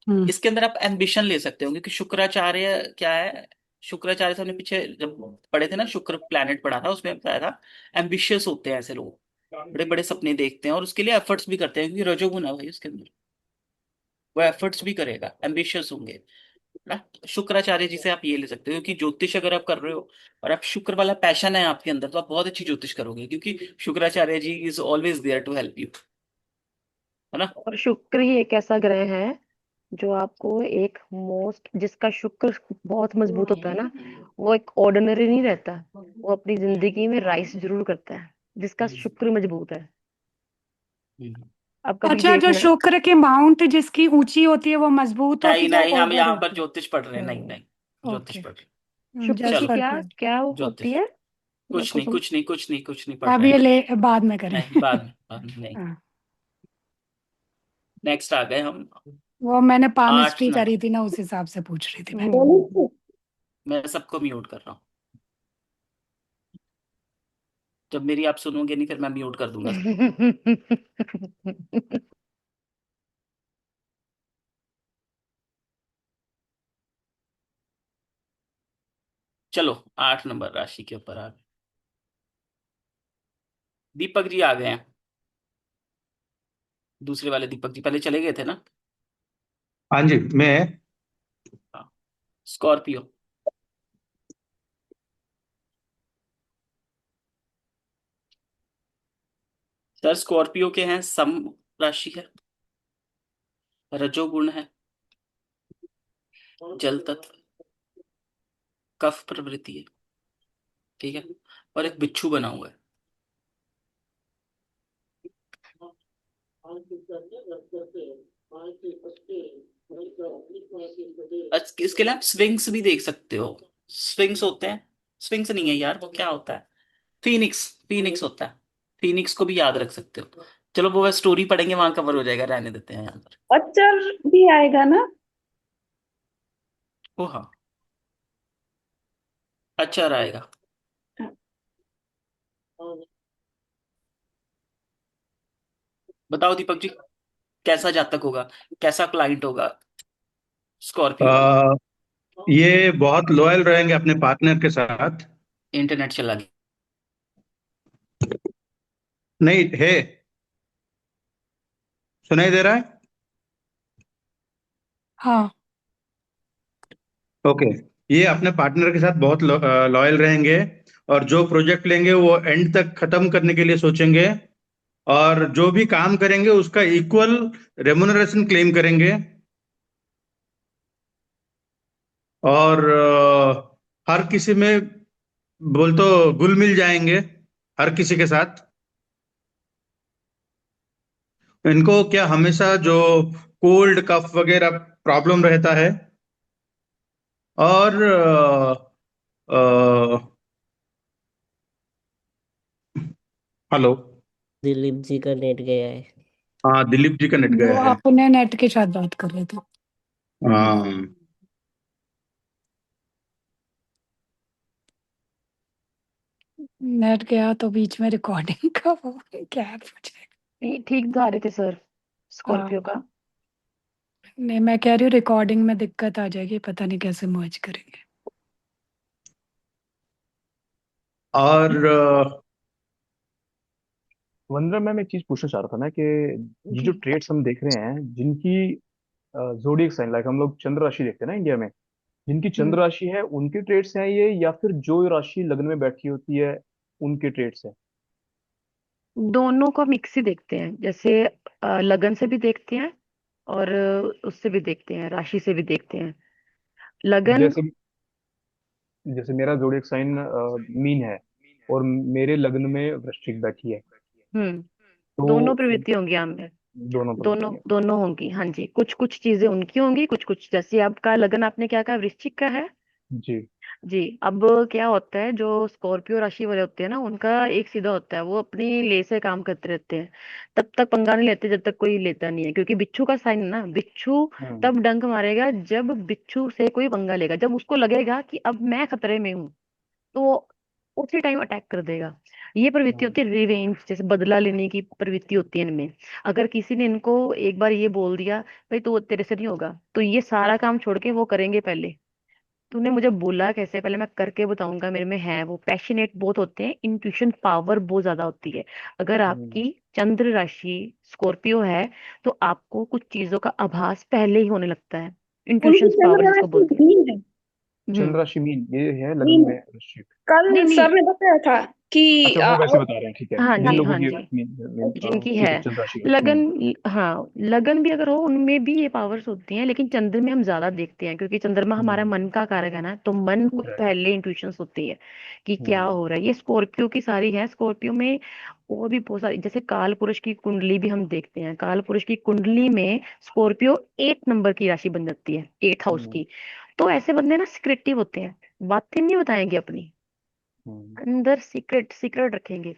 हम्म। इसके अंदर आप एम्बिशन ले सकते हो, क्योंकि शुक्राचार्य क्या है, शुक्राचार्य से हमने पीछे जब पढ़े थे ना, शुक्र प्लैनेट पढ़ा था, उसमें बताया था एम्बिशियस होते हैं ऐसे लोग, बड़े बड़े सपने देखते हैं और उसके लिए एफर्ट्स भी करते हैं, क्योंकि रजोगुण है भाई उसके अंदर। वो एफर्ट्स भी करेगा, एम्बिशियस होंगे ना। शुक्राचार्य जी से आप ये ले सकते हो, क्योंकि ज्योतिष अगर आप कर रहे हो और आप शुक्र वाला पैशन है आपके अंदर, तो आप बहुत अच्छी ज्योतिष करोगे, क्योंकि Shukracharya ji is always there to help you. है ना। और शुक्र ही एक ऐसा ग्रह है जो आपको एक मोस्ट, जिसका शुक्र बहुत मजबूत होता है ना, वो एक ऑर्डिनरी नहीं रहता, वो अपनी जिंदगी में राइज जरूर करता है, जिसका शुक्र मजबूत है। हम्म। आप कभी अच्छा, जो देखना। शुक्र की माउंट जिसकी ऊंची होती है वो मजबूत नहीं होती है, नहीं, हम ओवर यहाँ पर होती ज्योतिष पढ़ रहे हैं, नहीं है? नहीं, ज्योतिष ओके। पढ़ रहे हैं। शुक्र की जस्ट चलो, फॉर क्या क्लियर। क्या होती ज्योतिष है, मेरे कुछ को नहीं, समझ। कुछ नहीं, कुछ नहीं, कुछ नहीं पढ़ अब रहे ये हैं। ले बाद में नहीं, करेंगे। बाद में नहीं। हाँ, नेक्स्ट आ गए हम। वो मैंने आठ पामिस्ट्री ना, करी थी ना, उस हिसाब से पूछ रही थी मैं। मैं सबको म्यूट कर रहा हूँ। जब मेरी आप सुनोगे नहीं, फिर मैं म्यूट कर दूंगा सबको। चलो, 8 नंबर राशि के ऊपर आ गए। दीपक जी आ गए हैं। दूसरे वाले दीपक जी पहले चले गए थे ना। हाँ जी, मैं। हाँ। स्कॉर्पियो। सर स्कॉर्पियो के हैं, सम राशि है, रजोगुण है, जल तत्व, कफ प्रवृत्ति है। ठीक है। और एक बिच्छू बना हुआ है। इसके लिए आप स्विंग्स भी देख सकते हो। स्विंग्स होते हैं, स्विंग्स नहीं है यार, वो क्या होता है, फीनिक्स, फीनिक्स होता है। फीनिक्स को भी याद रख सकते हो। चलो वो स्टोरी पढ़ेंगे, वहां कवर हो जाएगा, रहने देते हैं यहाँ पर। अचर भी आएगा ना? ओ हाँ, अच्छा रहेगा। बताओ दीपक जी, कैसा जातक होगा, कैसा क्लाइंट होगा स्कॉर्पियो वाला? आ, ये बहुत लॉयल रहेंगे अपने पार्टनर के साथ। इंटरनेट चला गया। नहीं है, सुनाई दे रहा है? हाँ। ओके। ये अपने पार्टनर के साथ बहुत लॉयल रहेंगे, और जो प्रोजेक्ट लेंगे वो एंड तक खत्म करने के लिए सोचेंगे, और जो भी काम करेंगे उसका इक्वल रेमुनरेशन क्लेम करेंगे, और हर किसी में बोल तो घुल मिल जाएंगे हर किसी के साथ। इनको क्या हमेशा जो कोल्ड कफ वगैरह प्रॉब्लम रहता है, और हेलो। दिलीप जी का नेट गया है। हाँ, दिलीप जी का नेट वो गया है। अपने नेट के साथ बात कर रहे थे। हाँ। नेट गया तो बीच में रिकॉर्डिंग का वो क्या पूछे। ये ठीक गा रहे थे सर हाँ, स्कॉर्पियो का। नहीं मैं कह रही हूँ रिकॉर्डिंग में दिक्कत आ जाएगी, पता नहीं कैसे मर्ज करेंगे। और वंदना मैम, एक चीज पूछना चाह रहा था ना कि ये जो जी। ट्रेड्स हम देख रहे हैं जिनकी जोडिएक साइन, लाइक हम लोग चंद्र राशि देखते हैं ना इंडिया में, जिनकी चंद्र हम्म राशि है उनकी ट्रेड्स हैं ये, या फिर जो राशि लग्न में बैठी होती है उनके ट्रेड्स है? दोनों को मिक्स ही देखते हैं, जैसे लगन से भी देखते हैं और उससे भी देखते हैं, राशि से भी देखते हैं। लगन। जैसे जैसे मेरा जोडिएक साइन मीन है और मेरे लग्न में वृश्चिक बैठी है, दोनों तो प्रवृत्ति होंगी हमें। दोनों दोनों प्रवृत्ति है। दोनों होंगी, हाँ जी। कुछ कुछ चीजें उनकी होंगी, कुछ कुछ, जैसे आपका लगन आपने क्या कहा, वृश्चिक का है। जी। जी। अब क्या होता है, जो स्कॉर्पियो राशि वाले होते हैं ना, उनका एक सीधा होता है, वो अपनी ले से काम करते रहते हैं। तब तक पंगा नहीं लेते जब तक कोई लेता नहीं है, क्योंकि बिच्छू का साइन है ना, बिच्छू हम्म। तब डंक मारेगा जब बिच्छू से कोई पंगा लेगा, जब उसको लगेगा कि अब मैं खतरे में हूँ, तो वो उसी टाइम अटैक कर देगा। ये प्रवृत्ति हम्म। होती है रिवेंज, जैसे बदला लेने की प्रवृत्ति होती है इनमें। अगर किसी ने इनको एक बार ये बोल दिया, भाई तो तेरे से नहीं होगा, तो ये सारा काम छोड़ के वो करेंगे पहले। तूने मुझे बोला कैसे, पहले मैं करके बताऊंगा, मेरे में है। वो पैशनेट बहुत होते हैं, इंट्यूशन पावर बहुत ज्यादा होती है। अगर हम्म। आपकी चंद्र राशि स्कॉर्पियो है, तो आपको कुछ चीजों का आभास पहले ही होने लगता है। उनकी इंट्यूशन पावर चंद्र जिसको राशि बोलते हैं। मीन है। चंद्र हम्म। राशि मीन ये है, लग्न मीन में है। वृश्चिक। कल नहीं नहीं। सर ने बताया था कि अच्छा, वो वैसे वो बता रहे हैं, ठीक है, हाँ जिन जी, लोगों हाँ की जी। जिनकी ठीक है है, चंद्र राशि का। लगन। हाँ, लगन भी अगर हो, उनमें भी ये पावर्स होती हैं, लेकिन चंद्र में हम ज्यादा देखते हैं, क्योंकि चंद्रमा हमारा हम्म। मन का कारक है ना, तो मन को राइट। पहले इंट्यूशंस होती है कि क्या हम्म। हो रहा है। ये स्कॉर्पियो की सारी है। स्कॉर्पियो में और भी बहुत सारी, जैसे काल पुरुष की कुंडली भी हम देखते हैं। काल पुरुष की कुंडली में स्कॉर्पियो 8 नंबर की राशि बन जाती है, 8 हाउस हम्म। की। तो ऐसे बंदे ना सिक्रेटिव होते हैं, बातें नहीं बताएंगे अपनी, हम्म। अंदर सीक्रेट सीक्रेट रखेंगे।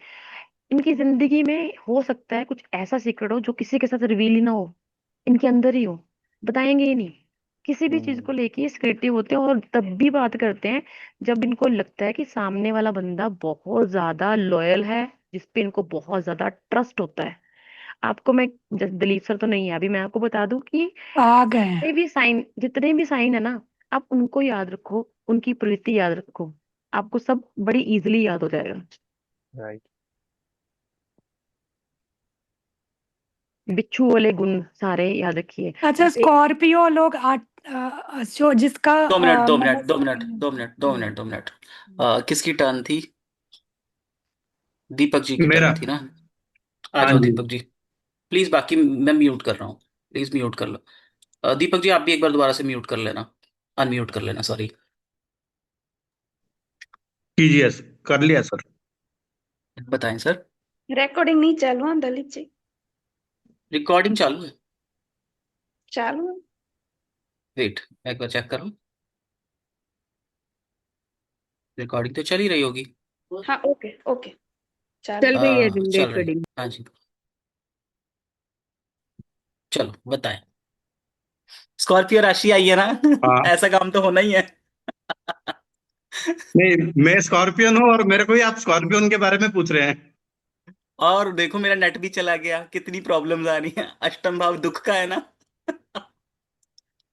इनकी जिंदगी में हो सकता है कुछ ऐसा सीक्रेट हो जो किसी के साथ रिवील ही ना हो, इनके अंदर ही हो, बताएंगे ही नहीं। किसी भी चीज हम्म। को लेके ये सिक्रेटिव होते हैं, और तब भी बात करते हैं जब इनको लगता है कि सामने वाला बंदा बहुत ज्यादा लॉयल है, जिसपे इनको बहुत ज्यादा ट्रस्ट होता है। आपको मैं, जैसे दिलीप सर तो नहीं है अभी, मैं आपको बता दूं कि आ गए हैं। जितने भी साइन है ना, आप उनको याद रखो, उनकी प्रवृत्ति याद रखो, आपको सब बड़ी इजीली याद हो जाएगा। राइट। बिच्छू वाले गुण सारे याद रखिए। अच्छा, जैसे स्कॉर्पियो लोग जो जिसका 2 मिनट, दो मतलब minute, 2 minute, 2 minute, 2 minute, 2 minute. किसकी टर्न थी? दीपक जी की मेरा। टर्न थी ना? आ हाँ जाओ जी। दीपक जी, प्लीज। बाकी मैं म्यूट कर रहा हूँ, प्लीज म्यूट कर लो। दीपक जी, आप भी एक बार दोबारा से म्यूट कर लेना, अनम्यूट कर लेना, सॉरी। कीजिए, कर लिया सर। बताएं सर। रिकॉर्डिंग नहीं चालू है दलीप जी। रिकॉर्डिंग चालू है? चालू है। वेट, एक बार चेक करो। रिकॉर्डिंग तो चल ही रही होगी। हाँ ओके ओके। चालू। चल रही है चल रही है, रिकॉर्डिंग। हाँ जी। चलो बताएं। स्कॉर्पियो राशि आई है ना? हाँ। ऐसा काम तो होना ही है। नहीं, मैं स्कॉर्पियन हूँ और मेरे को ही आप स्कॉर्पियन के बारे में पूछ रहे हैं। और देखो मेरा नेट भी चला गया, कितनी प्रॉब्लम्स आ रही हैं, अष्टम भाव दुख का है ना।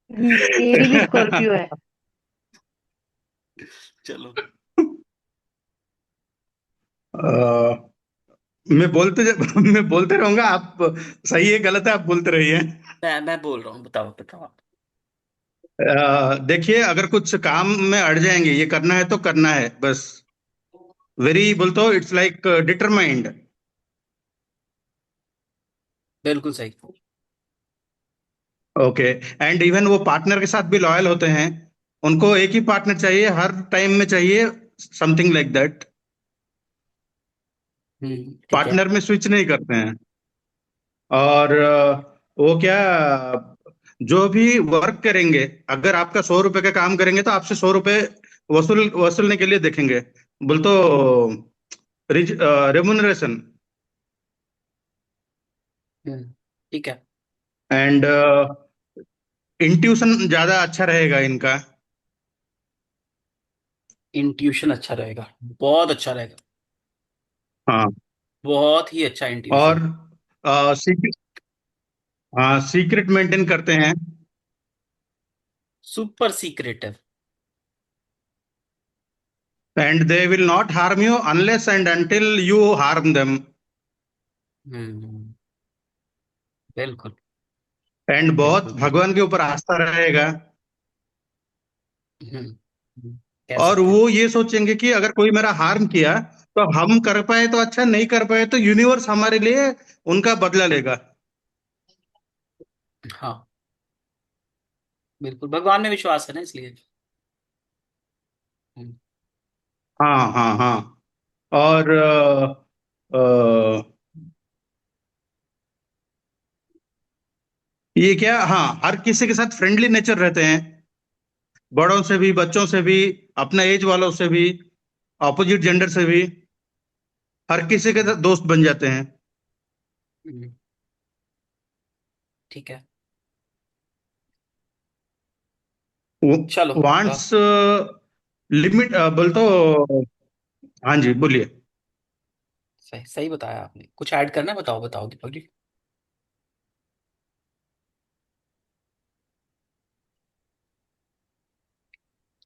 मेरी भी स्कॉर्पियो है। चलो। अ, मैं बोलते रहूंगा, आप सही है गलत है आप बोलते रहिए। मैं बोल रहा हूँ, बताओ बताओ आप। देखिए, अगर कुछ काम में अड़ जाएंगे, ये करना है तो करना है बस। वेरी बोलते हो, इट्स लाइक डिटरमाइंड। बिल्कुल सही। ओके। एंड इवन वो पार्टनर के साथ भी लॉयल होते हैं। उनको एक ही पार्टनर चाहिए, हर टाइम में चाहिए, समथिंग लाइक दैट। ठीक है। पार्टनर में स्विच नहीं करते हैं। और वो क्या, जो भी वर्क करेंगे, अगर आपका 100 रुपए का काम करेंगे तो आपसे 100 रुपए वसूलने के लिए देखेंगे। बोल तो रेमुनरेशन। ठीक है। एंड इंट्यूशन ज्यादा अच्छा रहेगा इनका। इंट्यूशन अच्छा रहेगा, बहुत अच्छा रहेगा, हाँ। बहुत ही अच्छा और इंट्यूशन। सीक्रेट, हाँ, सीक्रेट मेंटेन करते हैं। Super secretive. And they will not harm you unless and until you harm them. Hmm. बिल्कुल। एंड बहुत बिल्कुल बिल्कुल। भगवान के ऊपर आस्था रहेगा। हम्म। कह और सकते हैं। वो ये सोचेंगे कि अगर कोई मेरा हार्म किया तो हम कर पाए तो अच्छा, नहीं कर पाए तो यूनिवर्स हमारे लिए उनका बदला लेगा। हाँ बिल्कुल, भगवान में विश्वास है ना इसलिए। हम्म। हाँ, हाँ, हाँ। और ये क्या, हाँ, हर किसी के साथ फ्रेंडली नेचर रहते हैं। बड़ों से भी, बच्चों से भी, अपना एज वालों से भी, ऑपोजिट जेंडर से भी, हर किसी के साथ दोस्त बन जाते हैं। हम्म, ठीक है। चलो। वांट्स लिमिट बोल तो। हाँ जी, बोलिए। सही सही बताया आपने, कुछ ऐड करना है? बताओ बताओ दीपक जी।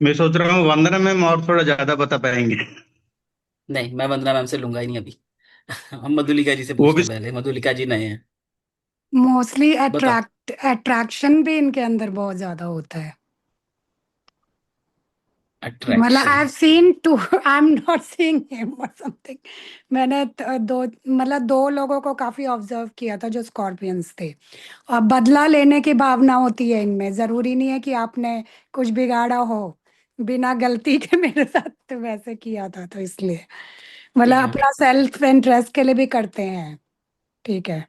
मैं सोच रहा हूँ वंदना मैम और थोड़ा ज्यादा बता पाएंगे। नहीं, मैं वंदना मैम से लूंगा ही नहीं अभी। हम मधुलिका जी से वो पूछते भी। हैं पहले, मधुलिका जी नए हैं। मोस्टली बताओ। अट्रैक्शन भी इनके अंदर बहुत ज्यादा होता है। मतलब eye attraction. Have seen two, I am not seeing him और समथिंग। मैंने दो, मतलब दो लोगों को काफी ऑब्जर्व किया था जो स्कॉर्पियंस थे। और बदला लेने की भावना होती है इनमें, जरूरी नहीं है कि आपने कुछ बिगाड़ा हो, बिना गलती के मेरे साथ तो वैसे किया था तो इसलिए, ठीक मतलब है। अपना सेल्फ इंटरेस्ट के लिए भी करते हैं। ठीक है,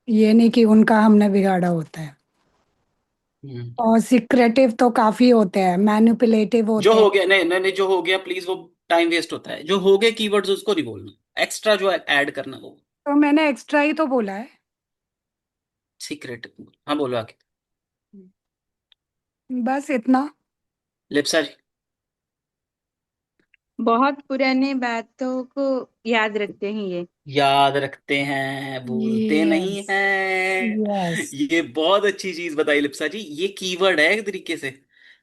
ये नहीं कि उनका हमने बिगाड़ा होता है। हम्म। और सिक्रेटिव तो काफी होते हैं, मैनिपुलेटिव जो होते हैं। हो गया, नहीं नहीं नहीं, जो हो गया प्लीज, वो टाइम वेस्ट होता है। जो हो गए कीवर्ड्स उसको नहीं बोलना, एक्स्ट्रा जो ऐड करना वो। तो मैंने एक्स्ट्रा ही तो बोला है। सीक्रेट। हाँ बोलो आगे। बस इतना। लिप्सा जी। बहुत पुराने बातों को याद रखते हैं ये। याद रखते हैं, भूलते नहीं यस। हैं। यस। ये बहुत अच्छी चीज बताई लिप्सा जी, ये कीवर्ड है एक तरीके से।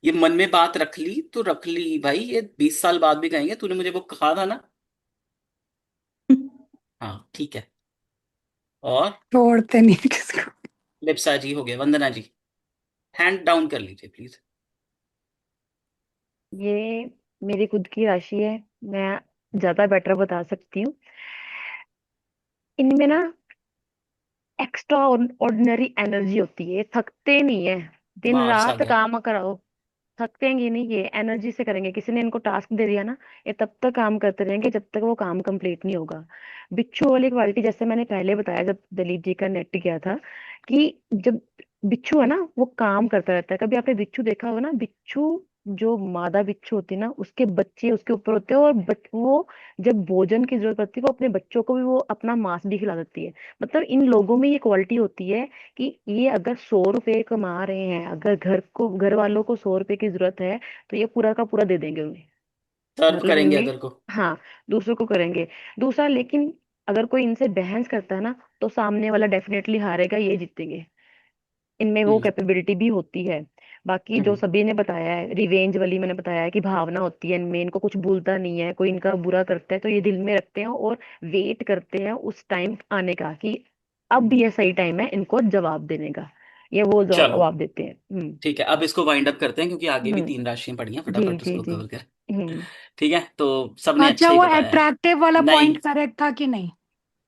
ये मन में बात रख ली तो रख ली भाई, ये 20 साल बाद भी कहेंगे तूने मुझे वो कहा था ना। हाँ ठीक है। और छोड़ते नहीं किसको। लिप्सा जी हो गए, वंदना जी हैंड डाउन कर लीजिए प्लीज। ये मेरी खुद की राशि है, मैं ज्यादा बेटर बता सकती हूँ। इनमें ना एक्स्ट्रा ऑर्डिनरी एनर्जी होती है, ये थकते नहीं है। दिन मार्स आ रात गया। काम कराओ, थकेंगे नहीं, ये एनर्जी से करेंगे। किसी ने इनको टास्क दे दिया ना, ये तब तक काम करते रहेंगे जब तक वो काम कंप्लीट नहीं होगा। बिच्छू वाली क्वालिटी, जैसे मैंने पहले बताया जब दलीप जी का नेट गया था, कि जब बिच्छू है ना वो काम करता रहता है। कभी आपने बिच्छू देखा होगा ना, बिच्छू जो मादा बिच्छू होती है ना, उसके बच्चे उसके ऊपर होते हैं, और वो जब भोजन की जरूरत पड़ती है वो अपने बच्चों को भी वो अपना मांस भी खिला देती है। मतलब इन लोगों में ये क्वालिटी होती है कि ये अगर 100 रुपए कमा रहे हैं, अगर घर वालों को 100 रुपए की जरूरत है, तो ये पूरा का पूरा दे देंगे उन्हें। सर्व मतलब करेंगे इनमें, अदर को। हाँ, दूसरों को करेंगे। दूसरा, लेकिन अगर कोई इनसे बहस करता है ना, तो सामने वाला डेफिनेटली हारेगा, ये जीतेंगे। इनमें वो हम्म कैपेबिलिटी भी होती है। बाकी जो हम्म सभी ने बताया है, रिवेंज वाली मैंने बताया है कि भावना होती है इनमें, इनको कुछ भूलता नहीं है, कोई इनका बुरा करता है तो ये दिल में रखते हैं और वेट करते हैं उस टाइम आने का कि अब ये सही टाइम है इनको जवाब देने का। ये वो चलो जवाब देते हैं। ठीक है, अब इसको वाइंड अप करते हैं क्योंकि आगे भी हम्म। 3 राशियां पड़ी हैं, जी फटाफट जी उसको जी। कवर कर। हम्म। ठीक है, तो सबने अच्छा, अच्छा ही वो बताया है। अट्रैक्टिव वाला नहीं, पॉइंट करेक्ट था कि नहीं?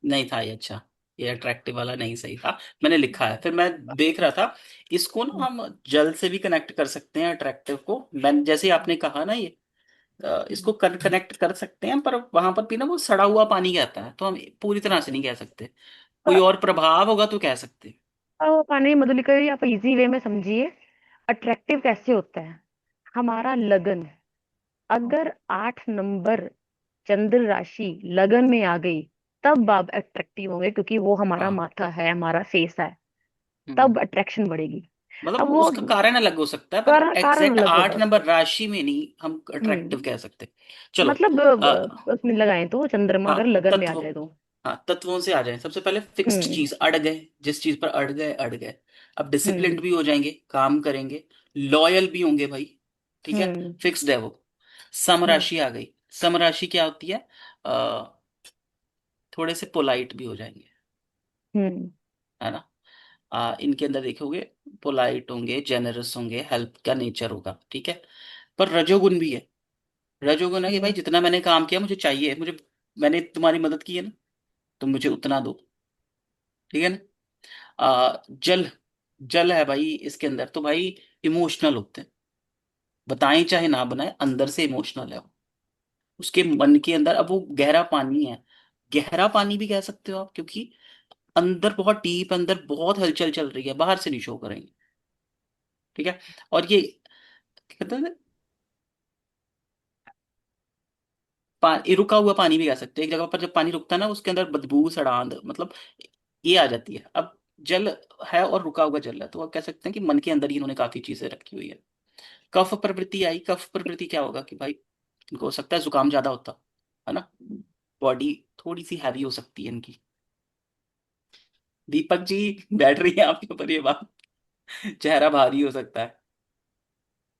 नहीं था ये अच्छा। ये अट्रैक्टिव वाला नहीं सही था, मैंने लिखा है। फिर मैं देख रहा था, इसको ना हम जल से भी कनेक्ट कर सकते हैं अट्रैक्टिव को। मैं जैसे ही आपने कहा ना ये, इसको कनेक्ट कर सकते हैं, पर वहां पर भी ना वो सड़ा हुआ पानी कहता है, तो हम पूरी तरह से नहीं कह सकते। कोई और प्रभाव होगा तो कह सकते हैं। वो पानी मधुलिका जी, आप इजी वे में समझिए। अट्रैक्टिव कैसे होता है? हमारा लगन, अगर 8 नंबर चंद्र राशि लगन में आ गई, तब आप अट्रैक्टिव होंगे, क्योंकि वो हमारा हाँ। माथा है, हमारा फेस है। हम्म तब अट्रैक्शन बढ़ेगी। मतलब अब वो उसका कारण अलग हो सकता है, पर कारण एग्जैक्ट अलग आठ होगा। नंबर राशि में नहीं हम हम्म। अट्रैक्टिव कह सकते। चलो। मतलब आ, उसमें लगाए तो चंद्रमा हाँ अगर लगन में आ तत्व, जाए तो। हाँ तत्वों से आ जाए। सबसे पहले फिक्स्ड हम्म। चीज, अड़ गए जिस चीज पर, अड़ गए अड़ गए। अब डिसिप्लिन्ड हम्म। भी हो जाएंगे, काम करेंगे, लॉयल भी होंगे भाई। ठीक है, हम्म। फिक्स्ड है वो। सम हम्म। राशि आ गई। सम राशि क्या होती है? आ, थोड़े से पोलाइट भी हो जाएंगे, हम्म। है ना। इनके अंदर देखोगे, पोलाइट होंगे, जेनरस होंगे, हेल्प का नेचर होगा, ठीक है। पर रजोगुण भी है। रजोगुण है कि भाई हम्म। जितना मैंने काम किया मुझे चाहिए, मुझे, मैंने तुम्हारी मदद की है ना, तुम मुझे उतना दो। ठीक है ना। जल, जल है भाई इसके अंदर, तो भाई इमोशनल होते हैं। बताएं चाहे ना बनाए, अंदर से इमोशनल है वो। उसके मन के अंदर, अब वो गहरा पानी है। गहरा पानी भी कह सकते हो आप, क्योंकि अंदर बहुत डीप, अंदर बहुत हलचल चल रही है, बाहर से नहीं शो करेंगे। ठीक है। और ये कहते हैं ना, ये रुका हुआ पानी भी कह सकते हैं। एक जगह पर जब पानी रुकता है ना, उसके अंदर बदबू, सड़ांध, मतलब ये आ जाती है। अब जल है और रुका हुआ जल है, तो आप कह सकते हैं कि मन के अंदर ही इन्होंने काफी चीजें रखी हुई है। कफ प्रवृत्ति आई। कफ प्रवृत्ति क्या होगा कि भाई इनको हो सकता है जुकाम ज्यादा होता है ना, बॉडी थोड़ी सी हैवी हो सकती है इनकी। दीपक जी, बैठ रही है आपके ऊपर ये बात। चेहरा भारी हो सकता है।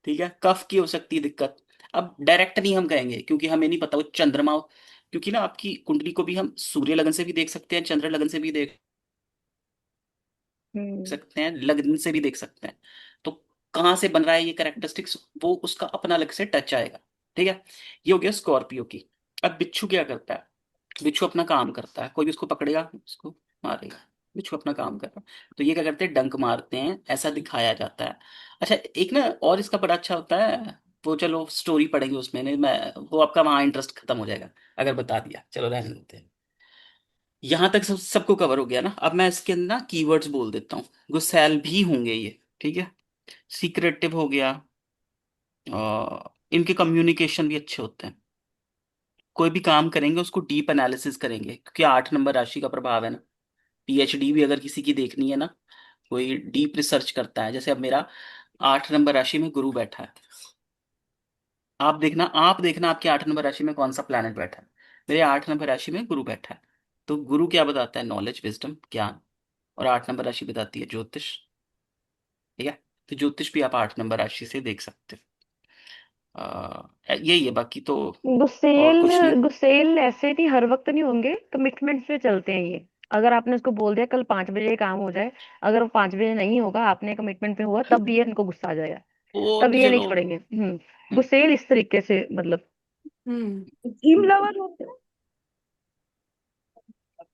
ठीक है, कफ की हो सकती है दिक्कत। अब डायरेक्ट नहीं हम कहेंगे, क्योंकि हमें नहीं पता वो चंद्रमा, क्योंकि ना आपकी कुंडली को भी हम सूर्य लगन से भी देख सकते हैं, चंद्र लगन से भी देख हम्म। सकते हैं, लगन से भी देख सकते हैं। तो कहाँ से बन रहा है ये कैरेक्टरिस्टिक्स, वो उसका अपना अलग से टच आएगा। ठीक है। ये हो गया स्कॉर्पियो की। अब बिच्छू क्या करता है? बिच्छू अपना काम करता है, कोई भी उसको पकड़ेगा उसको मारेगा। बिच्छू अपना काम कर रहा है, तो ये क्या करते हैं, डंक मारते हैं, ऐसा दिखाया जाता है। अच्छा, एक ना और इसका बड़ा अच्छा होता है, वो चलो स्टोरी पढ़ेंगे उसमें, नहीं मैं, वो आपका वहां इंटरेस्ट खत्म हो जाएगा अगर बता दिया, चलो रहने देते हैं। यहां तक सबको कवर हो गया ना। अब मैं इसके अंदर ना कीवर्ड्स बोल देता हूँ। गुस्सैल भी होंगे ये, ठीक है। सीक्रेटिव हो गया, और इनके कम्युनिकेशन भी अच्छे होते हैं। कोई भी काम करेंगे उसको डीप एनालिसिस करेंगे, क्योंकि 8 नंबर राशि का प्रभाव है ना। पीएचडी भी अगर किसी की देखनी है ना, कोई डीप रिसर्च करता है। जैसे अब मेरा 8 नंबर राशि में गुरु बैठा है। आप देखना आपके 8 नंबर राशि में कौन सा प्लैनेट बैठा है। मेरे 8 नंबर राशि में गुरु बैठा है। तो गुरु क्या बताता है? नॉलेज, विजडम, ज्ञान। और 8 नंबर राशि बताती है ज्योतिष। ठीक है। तो ज्योतिष भी आप 8 नंबर राशि से देख सकते हो। यही है, बाकी तो और गुस्सेल, कुछ नहीं। गुस्सेल ऐसे नहीं, हर वक्त नहीं होंगे, कमिटमेंट पे चलते हैं ये। अगर आपने उसको बोल दिया कल 5 बजे ये काम हो जाए, अगर वो 5 बजे नहीं होगा, आपने कमिटमेंट पे हुआ, तब भी ये इनको गुस्सा आ जाएगा। वो तब तो ये नहीं चलो। छोड़ेंगे। हम्म। हम्म, गुस्सेल इस तरीके से, मतलब। जिम लवर होते हैं।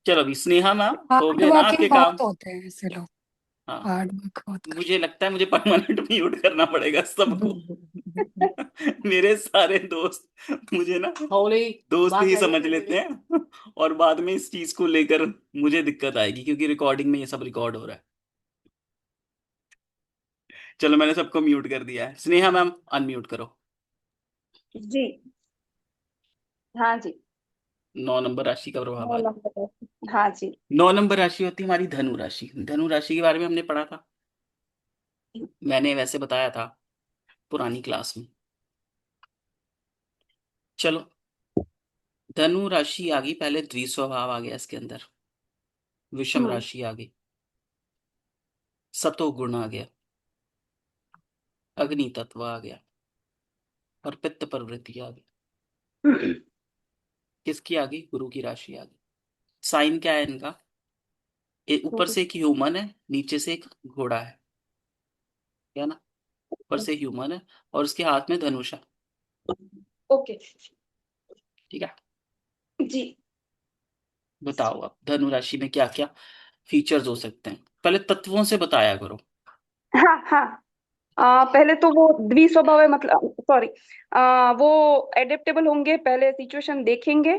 चलो अभी स्नेहा मैम, हो हार्ड गए ना वर्किंग आपके बहुत काम? होते हैं ऐसे लोग। हाँ, हार्ड वर्क बहुत कर। मुझे लगता है मुझे परमानेंट म्यूट करना पड़ेगा सबको। मेरे सारे दोस्त मुझे ना दोस्त ही समझ लेते हैं, और बाद में इस चीज को लेकर मुझे दिक्कत आएगी, क्योंकि रिकॉर्डिंग में ये सब रिकॉर्ड हो रहा है। चलो मैंने सबको म्यूट कर दिया है। स्नेहा मैम अनम्यूट करो। जी। हाँ जी। 9 नंबर राशि का प्रभाव नौ आ रहा नंबर है। हाँ जी। है। 9 नंबर राशि होती है हमारी धनु राशि। धनु राशि के बारे में हमने पढ़ा था, मैंने वैसे बताया था पुरानी क्लास में। चलो, धनु राशि आ गई, पहले द्विस्वभाव आ गया इसके अंदर, विषम हम्म राशि आ गई, सतोगुण आ गया, अग्नि तत्व आ गया, और पित्त प्रवृत्ति आ गई। किसकी आ गई? गुरु की राशि आ गई। साइन क्या है इनका? ऊपर से एक ह्यूमन है, नीचे से एक घोड़ा है, क्या ना? ऊपर से ह्यूमन है और उसके हाथ में धनुष है। ओके ठीक है, जी। बताओ अब धनु राशि में क्या क्या फीचर्स हो सकते हैं, पहले तत्वों से बताया करो। हाँ हाँ। पहले तो वो द्विस्वभाव है, मतलब सॉरी, वो एडेप्टेबल होंगे, पहले सिचुएशन देखेंगे,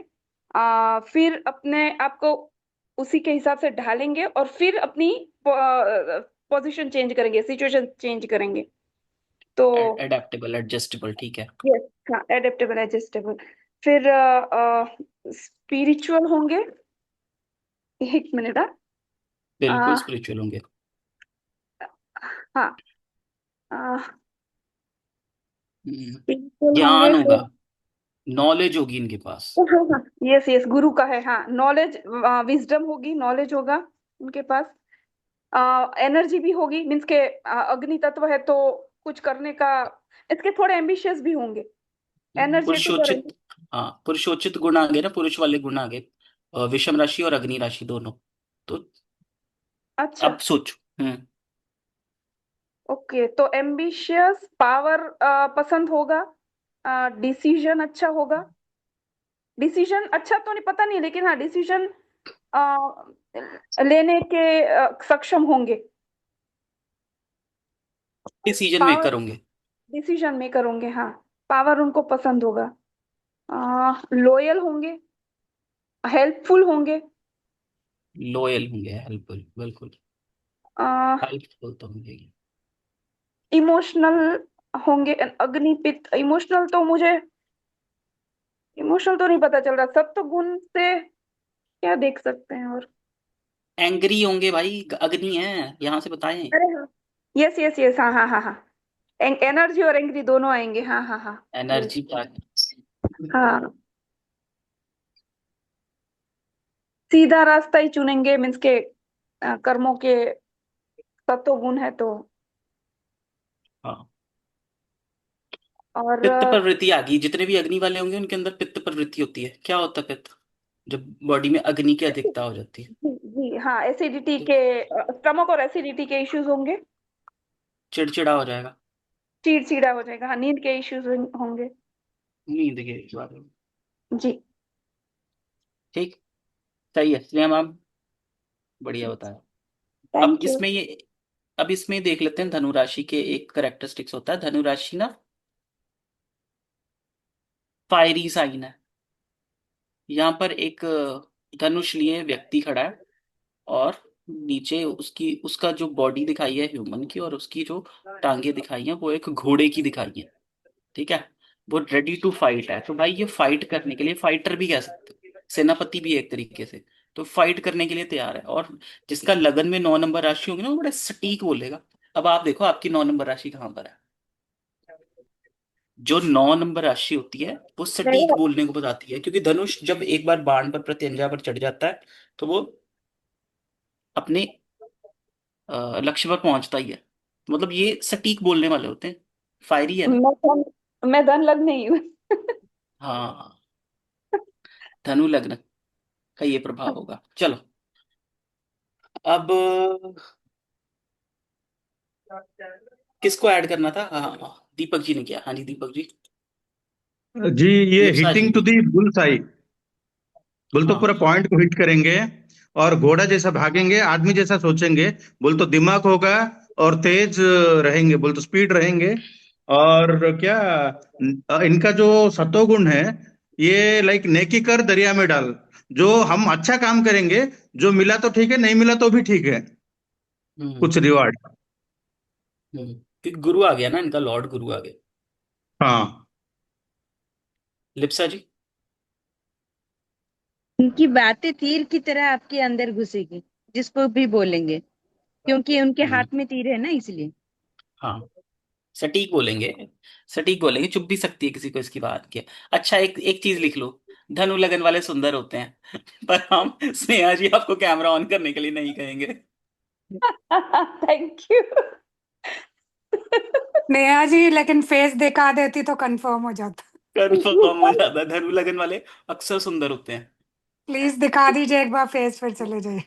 फिर अपने आप को उसी के हिसाब से ढालेंगे और फिर अपनी पोजीशन चेंज करेंगे, सिचुएशन चेंज करेंगे। तो एडेप्टेबल, एडजस्टेबल, ठीक है। यस, हाँ, एडेप्टेबल एडजस्टेबल। फिर स्पिरिचुअल होंगे। एक मिनट। बिल्कुल हाँ स्पिरिचुअल होंगे। हाँ, हम्म, स्पिरिचुअल होंगे ज्ञान होगा, फिर। नॉलेज होगी इनके पास। हाँ हाँ, यस यस, गुरु का है, हाँ, नॉलेज, विजडम होगी, नॉलेज होगा उनके पास। एनर्जी भी होगी, मीन्स के अग्नि तत्व है तो कुछ करने का, इसके थोड़े एम्बिशियस भी होंगे, एनर्जेटिक और पुरुषोचित, हाँ पुरुषोचित गुण आ गए ना, पुरुष वाले गुण आ गए, विषम राशि और अग्नि राशि दोनों। तो अच्छा। अब सोचो। ओके, तो एम्बिशियस, पावर पसंद होगा, डिसीजन अच्छा होगा। डिसीजन अच्छा तो नहीं, पता नहीं, लेकिन हाँ, डिसीजन लेने के सक्षम होंगे। डिसीजन पावर, मेकर होंगे। डिसीजन मेकर होंगे, हाँ, पावर उनको पसंद होगा। लॉयल होंगे, हेल्पफुल होंगे, लॉयल होंगे, हेल्पफुल, बिल्कुल हेल्पफुल तो होंगे ही। इमोशनल होंगे। अग्निपित, इमोशनल तो मुझे, इमोशनल तो नहीं पता चल रहा, सत्व गुण से क्या देख सकते हैं? और एंग्री होंगे भाई, अग्नि है, यहाँ से बताएं। अरे हाँ, यस यस यस, हाँ हाँ हाँ हाँ, एनर्जी और एंग्री दोनों आएंगे, हाँ हाँ हाँ। Yes, एनर्जी क्या है? हाँ, सीधा रास्ता ही चुनेंगे, मीन्स के कर्मों के सत्व गुण है तो। हाँ, और पित्त प्रवृत्ति आ गई, जितने भी अग्नि वाले होंगे उनके अंदर पित्त प्रवृत्ति होती है। क्या होता है पित्त? जब बॉडी में अग्नि की अधिकता हो जाती है जी जी, हाँ, एसिडिटी तो के, स्टमक और एसिडिटी के इश्यूज होंगे, चिड़चिड़ा हो जाएगा। चिड़चिड़ा हो जाएगा, हाँ, नींद के इश्यूज होंगे। नींद के बारे में। जी, ठीक, सही है, इसलिए हम बढ़िया बताया। अब थैंक यू। इसमें ये, अब इसमें देख लेते हैं धनु राशि के एक करेक्टरिस्टिक्स होता है। धनु राशि ना फायरी साइन है। यहाँ पर एक धनुष लिए व्यक्ति खड़ा है, और नीचे उसकी, उसका जो बॉडी दिखाई है ह्यूमन की, और उसकी जो टांगे दिखाई हैं वो एक घोड़े की दिखाई है। ठीक है, वो रेडी टू फाइट है। तो भाई ये फाइट करने के लिए, फाइटर भी कह सकते हो, सेनापति भी है एक तरीके से, तो फाइट करने के लिए तैयार है। और जिसका लगन में 9 नंबर राशि होगी ना, वो बड़ा सटीक बोलेगा। अब आप देखो आपकी 9 नंबर राशि कहाँ पर है। जो 9 नंबर राशि होती है वो सटीक बोलने को बताती है, क्योंकि धनुष जब एक बार बाण पर, प्रत्यंजा पर चढ़ जाता है, तो वो अपने लक्ष्य पर पहुंचता ही है। मतलब ये सटीक बोलने वाले होते हैं, फायरी है ना। मैं धन लग नहीं हूँ। हाँ, धनु लग्न का ये प्रभाव होगा। चलो, अब किसको ऐड करना था? हाँ हाँ, दीपक जी ने किया। हाँ जी, दीपक जी। जी, ये Lipsa ji. Hitting to the bull's eye, बोल तो पूरा हाँ पॉइंट को हिट करेंगे, और घोड़ा जैसा भागेंगे, आदमी जैसा सोचेंगे, बोल तो दिमाग होगा, और तेज रहेंगे, बोल तो स्पीड रहेंगे। और क्या, इनका जो सतोगुण है, ये लाइक नेकी कर दरिया में डाल, जो हम अच्छा काम करेंगे, जो मिला तो ठीक है, नहीं मिला तो भी ठीक है, हम्म कुछ रिवार्ड। क्योंकि गुरु आ गया ना, इनका लॉर्ड गुरु आ गया। हाँ। लिप्सा जी। उनकी बातें तीर की तरह आपके अंदर घुसेगी, जिसको भी बोलेंगे, क्योंकि उनके हम्म हाथ में तीर है ना, इसलिए। हाँ, सटीक बोलेंगे, सटीक बोलेंगे, चुप भी सकती है किसी को इसकी बात की। अच्छा, एक एक चीज लिख लो, धनु लगन वाले सुंदर होते हैं। पर हम स्नेहा जी आपको कैमरा ऑन करने के लिए नहीं कहेंगे। Thank you. नेहा जी लेकिन फेस दिखा देती तो कंफर्म हो जाता। कन्फर्म हो जाता है, धनु लगन वाले अक्सर सुंदर होते हैं। प्लीज दिखा दीजिए एक बार फेस, फिर चले जाइए।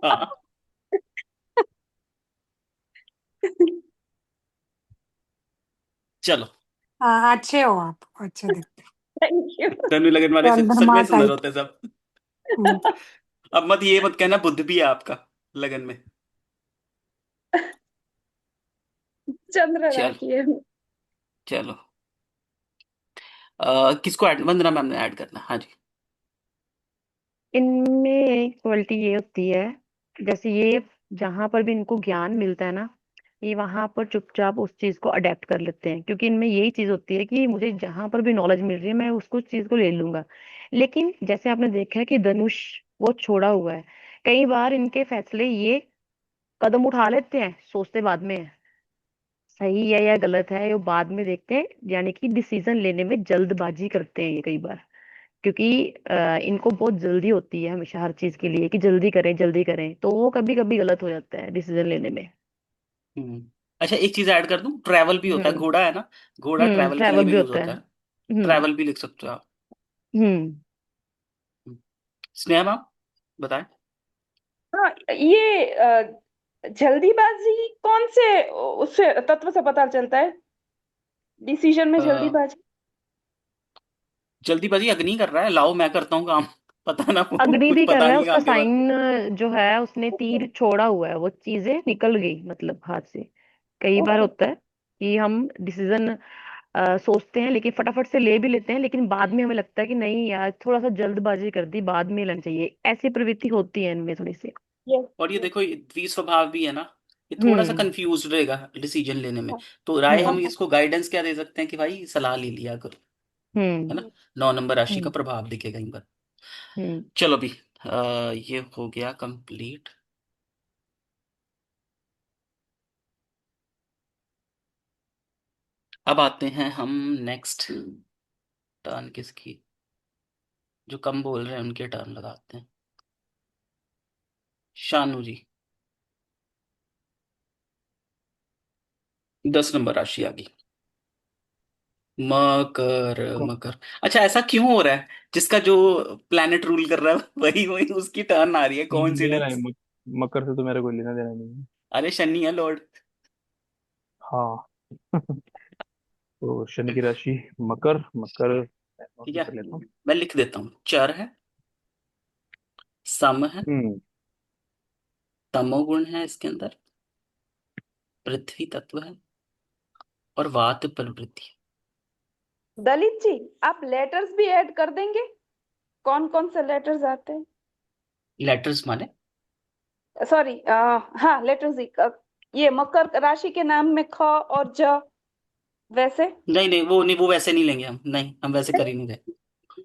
हाँ, चलो। हाँ अच्छे हो आप, अच्छे दिखते थैंक यू। धनु लगन वाले हो, सच चंद्रमा में सुंदर टाइप। होते हैं सब। अब मत ये मत कहना बुद्ध भी है आपका लगन में। चंद्र चलो, राशि है। चलो। किसको ऐड, वंदना मैम ने ऐड करना, हाँ जी। इनमें क्वालिटी ये होती है, जैसे ये जहां पर भी इनको ज्ञान मिलता है ना, ये वहां पर चुपचाप उस चीज को अडेप्ट कर लेते हैं, क्योंकि इनमें यही चीज होती है कि मुझे जहां पर भी नॉलेज मिल रही है मैं उसको चीज को ले लूंगा। लेकिन जैसे आपने देखा है कि धनुष वो छोड़ा हुआ है, कई बार इनके फैसले ये कदम उठा लेते हैं, सोचते बाद में हैं, सही है या गलत है ये बाद में देखते हैं, यानी कि डिसीजन लेने में जल्दबाजी करते हैं ये कई बार, क्योंकि इनको बहुत जल्दी होती है हमेशा हर चीज के लिए कि जल्दी करें जल्दी करें, तो वो कभी कभी गलत हो जाता है डिसीजन लेने में। हम्म। अच्छा, एक चीज ऐड कर दूं, ट्रैवल भी होता है, हम्म। घोड़ा है ना, घोड़ा ट्रैवल के लिए ट्रैवल भी भी यूज होता है। होता है। हम्म। ट्रैवल भी लिख सकते हो आप। हम्म। हम्म। स्नेहा मैम बताएं। हाँ, ये जल्दीबाजी कौन से उससे तत्व से पता चलता है, डिसीजन में अ, जल्दीबाजी? जल्दीबाजी अग्नि कर रहा है, लाओ मैं करता हूँ काम। पता ना अग्नि कुछ भी कर पता रहा है, नहीं उसका काम के बाद। साइन जो है उसने तीर छोड़ा हुआ है, वो चीजें निकल गई मतलब हाथ से। कई बार ओके। होता है कि हम डिसीजन सोचते हैं लेकिन फटाफट से ले भी लेते हैं, लेकिन बाद में हमें लगता है कि नहीं यार थोड़ा सा जल्दबाजी कर दी, बाद में लेना चाहिए, ऐसी प्रवृत्ति होती है इनमें थोड़ी सी। यस। और ये यस। देखो, ये द्वि स्वभाव भी है ना, ये थोड़ा सा हम्म। कंफ्यूज रहेगा डिसीजन लेने में। तो राय हम हम्म। इसको गाइडेंस क्या दे सकते हैं कि भाई सलाह ले लिया करो, है हम्म। ना। 9 नंबर राशि का हम्म। प्रभाव दिखेगा इन पर। हम्म। चलो भी, ये हो गया कंप्लीट। अब आते हैं हम नेक्स्ट टर्न किसकी, जो कम बोल रहे हैं उनके टर्न लगाते हैं। शानू जी, 10 नंबर राशि आ गई, मकर। को- मकर, अच्छा ऐसा क्यों हो रहा है, जिसका जो प्लेनेट रूल कर रहा है वही वही उसकी टर्न आ रही है, मेरा है कोइंसिडेंस। मकर से तो मेरा कोई लेना देना नहीं है। अरे शनि है लॉर्ड। हाँ। तो शनि की राशि मकर, मकर नोट ठीक भी है, कर लेता हूँ। मैं लिख देता हूँ, चर है, सम है, हम्म। तमोगुण है इसके अंदर, पृथ्वी तत्व है, और वात प्रवृत्ति है। दलित जी, आप लेटर्स भी ऐड कर देंगे, कौन कौन से लेटर्स आते हैं? लेटर्स माने, सॉरी, हाँ लेटर्स ही, ये मकर राशि के नाम में ख और ज, वैसे। नहीं नहीं, वो नहीं, वो वैसे नहीं लेंगे हम, नहीं हम वैसे कर ही नहीं रहे।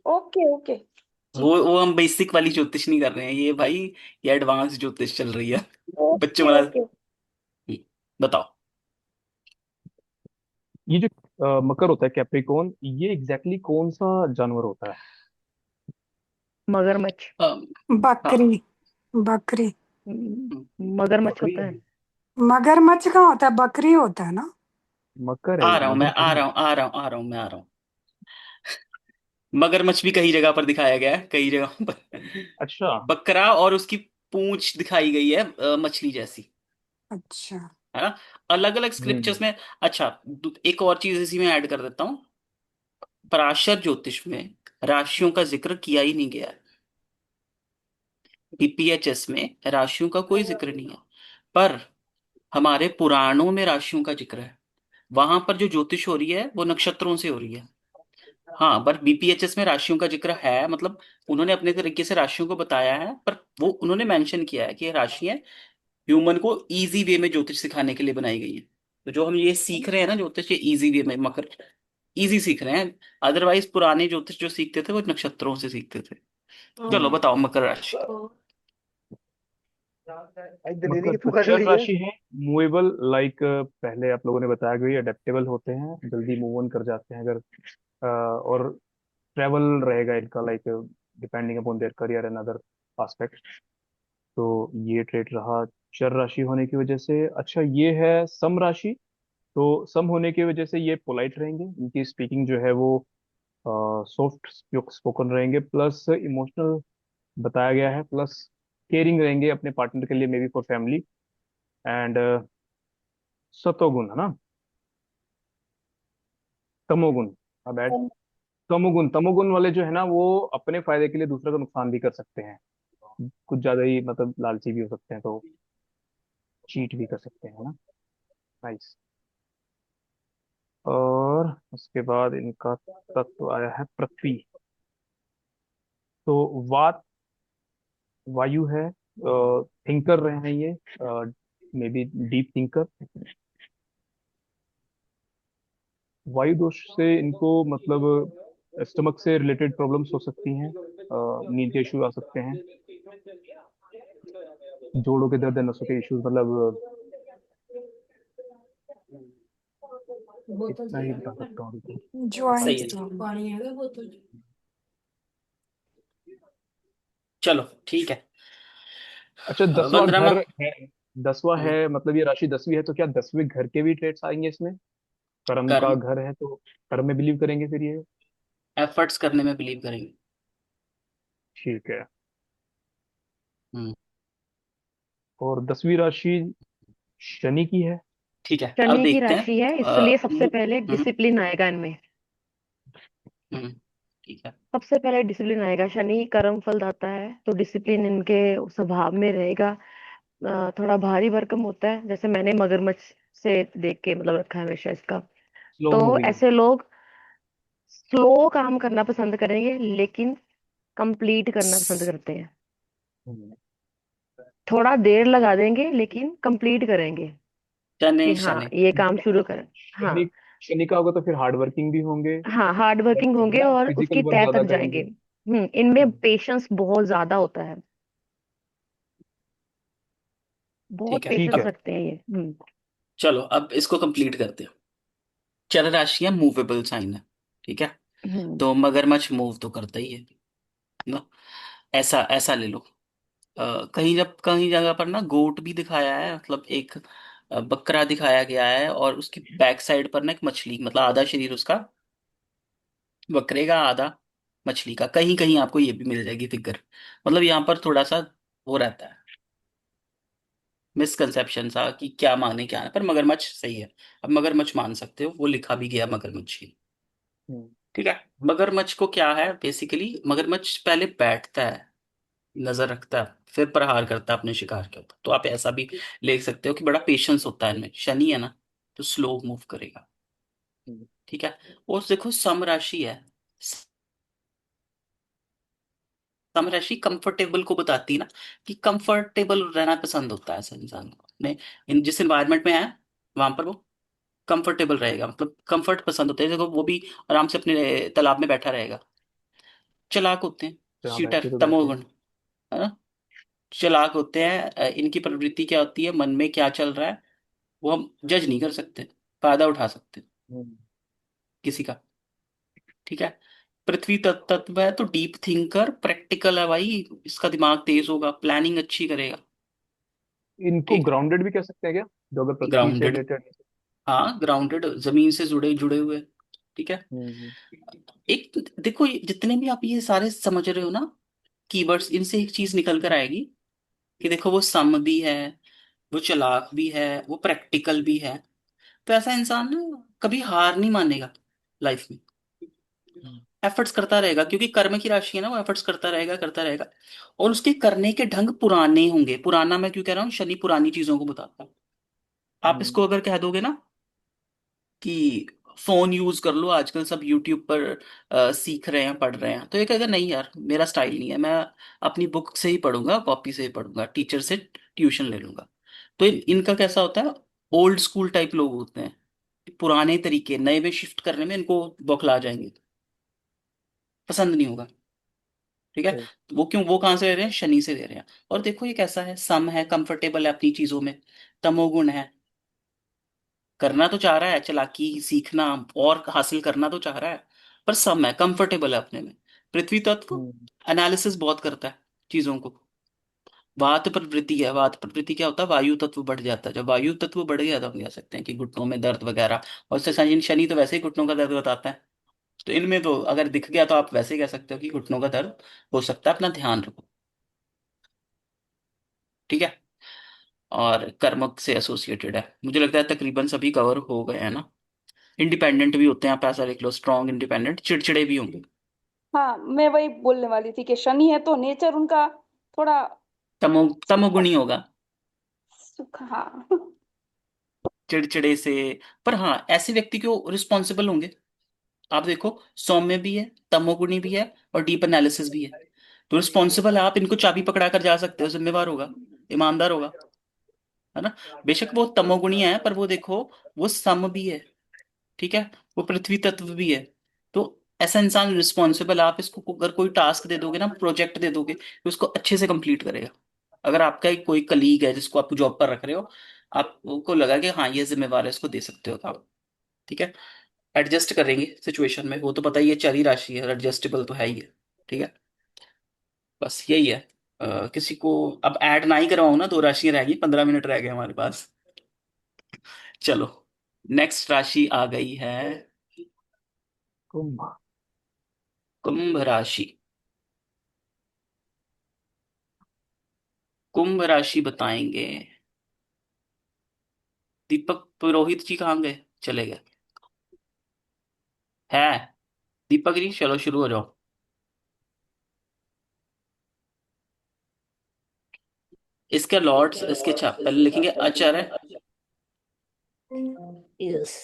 Okay okay. जी। वो हम बेसिक वाली ज्योतिष नहीं कर रहे हैं ये भाई, ये एडवांस ज्योतिष चल रही है। बच्चों ओके वाला। ओके। बताओ। ये जो मकर होता है कैप्रिकॉर्न, ये एग्जैक्टली कौन सा जानवर होता है? मगरमच्छ। हाँ। बकरी, बकरी। मगरमच्छ बकरी होता है। है। मगरमच्छ कहाँ होता है, बकरी होता है ना। मकर है आ ये, रहा हूं मैं, मगर आ थोड़ी रहा है। हूँ, आ रहा हूँ, आ रहा हूँ, मैं आ रहा हूँ। मगरमच्छ भी कई जगह पर दिखाया गया है, कई जगहों पर। अच्छा। बकरा और उसकी पूंछ दिखाई गई है मछली जैसी, अच्छा। है ना, अलग अलग हम्म। स्क्रिप्चर्स में। अच्छा, एक और चीज इसी में ऐड कर देता हूँ, पराशर ज्योतिष में राशियों का जिक्र किया ही नहीं गया है। बीपीएचएस में राशियों का कोई जिक्र नहीं है, पर हमारे पुराणों में राशियों का जिक्र है। वहां पर जो ज्योतिष हो रही है वो नक्षत्रों से हो रही है। हाँ, पर बीपीएचएस में राशियों का जिक्र है, मतलब उन्होंने अपने तरीके से राशियों को बताया है, पर वो उन्होंने मेंशन किया है कि ये राशियां ह्यूमन को इजी वे में ज्योतिष सिखाने के लिए बनाई गई है। तो जो हम ये सीख रहे हैं ना ज्योतिष, ये इजी वे में, मकर इजी सीख रहे हैं। अदरवाइज पुराने ज्योतिष जो सीखते थे वो नक्षत्रों से सीखते थे। चलो बताओ, मकर राशि। मतलब चर राशि है, मूवेबल, लाइक पहले आप लोगों ने बताया कि अडेप्टेबल होते हैं, जल्दी मूव ऑन कर जाते हैं अगर और ट्रेवल रहेगा इनका, like depending upon their career and other aspect. तो ये ट्रेट रहा चर राशि होने की वजह से। अच्छा, ये है सम राशि। तो सम होने की वजह से ये पोलाइट रहेंगे, इनकी स्पीकिंग जो है वो सॉफ्ट स्पोकन रहेंगे, प्लस इमोशनल बताया गया है, प्लस केयरिंग रहेंगे अपने पार्टनर के लिए, maybe for family. And सतोगुण है ना, तमोगुण, अब ऐड तमोगुण, तमोगुण वाले जो है ना वो अपने फायदे के लिए दूसरे का नुकसान भी कर सकते हैं, कुछ ज्यादा ही मतलब लालची भी हो सकते हैं, तो चीट भी कर सकते हैं, है ना। नाइस। और उसके बाद इनका तत्व आया है पृथ्वी। तो वात वायु है, थिंकर रहे हैं ये, मे बी डीप थिंकर। वायु दोष से इनको मतलब स्टमक से रिलेटेड प्रॉब्लम्स हो सकती हैं, नींद के इश्यू आ सकते हैं, जोड़ों के दर्द, नसों के इश्यूज, मतलब इतना ही बता सकता हूँ अभी तो। सही जॉइंट्स है जी। प्रॉब्लम। चलो ठीक है। अच्छा, 10वां वंदना घर मा है, 10वां है, मतलब ये राशि 10वीं है, तो क्या 10वें घर के भी ट्रेड्स आएंगे इसमें? कर्म का कर्म, घर है तो कर्म में बिलीव करेंगे फिर ये। एफर्ट्स करने में बिलीव करेंगे। ठीक है। हम्म। और 10वीं राशि शनि की है। ठीक है, अब शनि की देखते हैं। राशि है, इसलिए सबसे पहले डिसिप्लिन आएगा इनमें। हम्म, ठीक है। सबसे पहले डिसिप्लिन आएगा। शनि कर्म फल दाता है, तो डिसिप्लिन इनके स्वभाव में रहेगा। थोड़ा भारी भरकम होता है, जैसे मैंने मगरमच्छ से देख के मतलब रखा है हमेशा इसका। स्लो तो मूविंग। ऐसे लोग स्लो काम करना पसंद करेंगे, लेकिन कंप्लीट करना पसंद करते हैं। थोड़ा देर लगा देंगे लेकिन कंप्लीट करेंगे शनि कि हाँ शनि। ये काम शुरू करें। हाँ। शनि, शनि का होगा तो फिर हार्ड वर्किंग भी होंगे, हाँ, हार्ड वर्किंग है होंगे ना, और फिजिकल उसकी वर्क तह ज्यादा तक जाएंगे। करेंगे। इनमें पेशेंस बहुत ज्यादा होता है, बहुत ठीक है, ठीक पेशेंस है। अब रखते हैं ये। चलो अब इसको कंप्लीट करते हैं। चर राशियां मूवेबल साइन है, ठीक है। हम्म तो मगरमच्छ मूव तो करता ही है ना, ऐसा ऐसा ले लो। कहीं जब कहीं जगह पर ना गोट भी दिखाया है, मतलब एक बकरा दिखाया गया है, और उसकी बैक साइड पर ना एक मछली, मतलब आधा शरीर उसका बकरे का, आधा मछली का। कहीं कहीं आपको ये भी मिल जाएगी फिगर। मतलब यहाँ पर थोड़ा सा वो रहता है, मिसकंसेप्शन सा कि क्या माने क्या ना, पर मगरमच्छ सही है। अब मगरमच्छ मान सकते हो, वो लिखा भी गया मगरमच्छ ही। हम्म, ठीक है। मगरमच्छ को क्या है, बेसिकली मगरमच्छ पहले बैठता है, नजर रखता है, फिर प्रहार करता है अपने शिकार के ऊपर। तो आप ऐसा भी ले सकते हो कि बड़ा पेशेंस होता है इनमें। शनि है ना, तो स्लो मूव करेगा। हम्म। ठीक है। और देखो सम राशि है, सम राशि कंफर्टेबल को बताती है ना, कि कंफर्टेबल रहना पसंद होता है ऐसा इंसान को, ने जिस एनवायरनमेंट में है वहां पर वो कंफर्टेबल रहेगा, मतलब कंफर्ट पसंद होता है। देखो वो भी आराम से अपने तालाब में बैठा रहेगा। चालाक होते हैं, जहाँ चीटर, बैठे तो बैठे हैं। तमोगुण, है ना। चालाक होते हैं। इनकी प्रवृत्ति क्या होती है, मन में क्या चल रहा है वो हम जज नहीं कर सकते, फायदा उठा सकते हैं हम्म, किसी का। ठीक है। पृथ्वी तत्व है, तो डीप थिंकर, प्रैक्टिकल है भाई। इसका दिमाग तेज होगा, प्लानिंग अच्छी करेगा। इनको ठीक। ग्राउंडेड भी कह सकते हैं क्या, जो अगर पृथ्वी से ग्राउंडेड, रिलेटेड? हाँ ग्राउंडेड, जमीन से जुड़े जुड़े हुए। ठीक है। हम्म। एक देखो, जितने भी आप ये सारे समझ रहे हो ना कीवर्ड्स, इनसे एक चीज निकल कर आएगी कि देखो वो सम भी है, वो चालाक भी है, वो प्रैक्टिकल भी है। तो ऐसा इंसान ना कभी हार नहीं मानेगा लाइफ में, एफर्ट्स करता रहेगा, क्योंकि कर्म की राशि है ना, वो एफर्ट्स करता रहेगा करता रहेगा। और उसके करने के ढंग पुराने होंगे। पुराना मैं क्यों कह रहा हूँ, शनि पुरानी चीजों को बताता है। आप इसको हम्म। अगर कह दोगे ना कि फोन यूज कर लो, आजकल सब यूट्यूब पर सीख रहे हैं, पढ़ रहे हैं, तो ये कहेगा नहीं यार मेरा स्टाइल नहीं है, मैं अपनी बुक से ही पढ़ूंगा, कॉपी से ही पढ़ूंगा, टीचर से ट्यूशन ले लूंगा। तो इनका कैसा होता है, ओल्ड स्कूल टाइप लोग होते हैं, पुराने तरीके नए में शिफ्ट करने में इनको बौखला जाएंगे, पसंद नहीं होगा। ठीक है। सही। तो वो क्यों, वो कहाँ से दे रहे हैं, शनि से दे रहे हैं। और देखो ये कैसा है, सम है, कंफर्टेबल है अपनी चीजों में। तमोगुण है, करना तो चाह रहा है, चालाकी सीखना और हासिल करना तो चाह रहा है, पर सम है, कंफर्टेबल है अपने में। पृथ्वी तत्व हम्म। एनालिसिस बहुत करता है चीजों को। वात प्रवृत्ति है, वात प्रवृत्ति क्या होता है, वायु तत्व बढ़ जाता है। जब वायु तत्व बढ़ गया तो हम कह सकते हैं कि घुटनों में दर्द वगैरह। और इससे शनि शनि तो वैसे ही घुटनों का दर्द बताता है, तो इनमें तो अगर दिख गया तो आप वैसे ही कह सकते हो कि घुटनों का दर्द हो सकता है, अपना ध्यान रखो। ठीक है। और कर्मक से एसोसिएटेड है, मुझे लगता है तकरीबन सभी कवर हो गए हैं ना। इंडिपेंडेंट भी होते हैं, आप ऐसा लिख लो, स्ट्रॉन्ग इंडिपेंडेंट, चिड़चिड़े भी होंगे। हाँ, मैं वही बोलने वाली थी कि शनि है तो नेचर उनका थोड़ा तमोगुणी होगा, सुख, हाँ। चिड़चिड़े से। पर हाँ, ऐसे व्यक्ति क्यों रिस्पॉन्सिबल होंगे, आप देखो, सौम्य भी है, तमोगुणी भी है, और डीप एनालिसिस भी है। तो रिस्पॉन्सिबल है, आप इनको चाबी पकड़ा कर जा सकते हो, जिम्मेवार होगा, ईमानदार होगा, है ना। बेशक वो तमोगुणी है, पर वो देखो, वो सम भी है, ठीक है, वो पृथ्वी तत्व भी है। तो ऐसा इंसान रिस्पॉन्सिबल, आप इसको अगर कोई टास्क दे दोगे ना, प्रोजेक्ट दे दोगे, तो उसको अच्छे से कंप्लीट करेगा। अगर आपका एक कोई कलीग है जिसको आप जॉब पर रख रहे हो, आपको लगा कि हाँ ये जिम्मेवार है, इसको दे सकते हो काम। ठीक है। एडजस्ट करेंगे सिचुएशन में, वो तो पता ही है, चर ही राशि है, एडजस्टेबल तो है ही है। ठीक है। बस यही है। किसी को अब ऐड ना ही करवाऊं ना, 2 राशियां रह गई, 15 मिनट रह गए हमारे पास। चलो, नेक्स्ट राशि आ गई है कुंभ। कुंभ राशि। कुंभ राशि बताएंगे, दीपक पुरोहित जी कहाँ गए, चले गए है। दीपक जी चलो शुरू हो जाओ। इसके लॉर्ड्स, इसके छाप पहले लिखेंगे, अचर है, यस।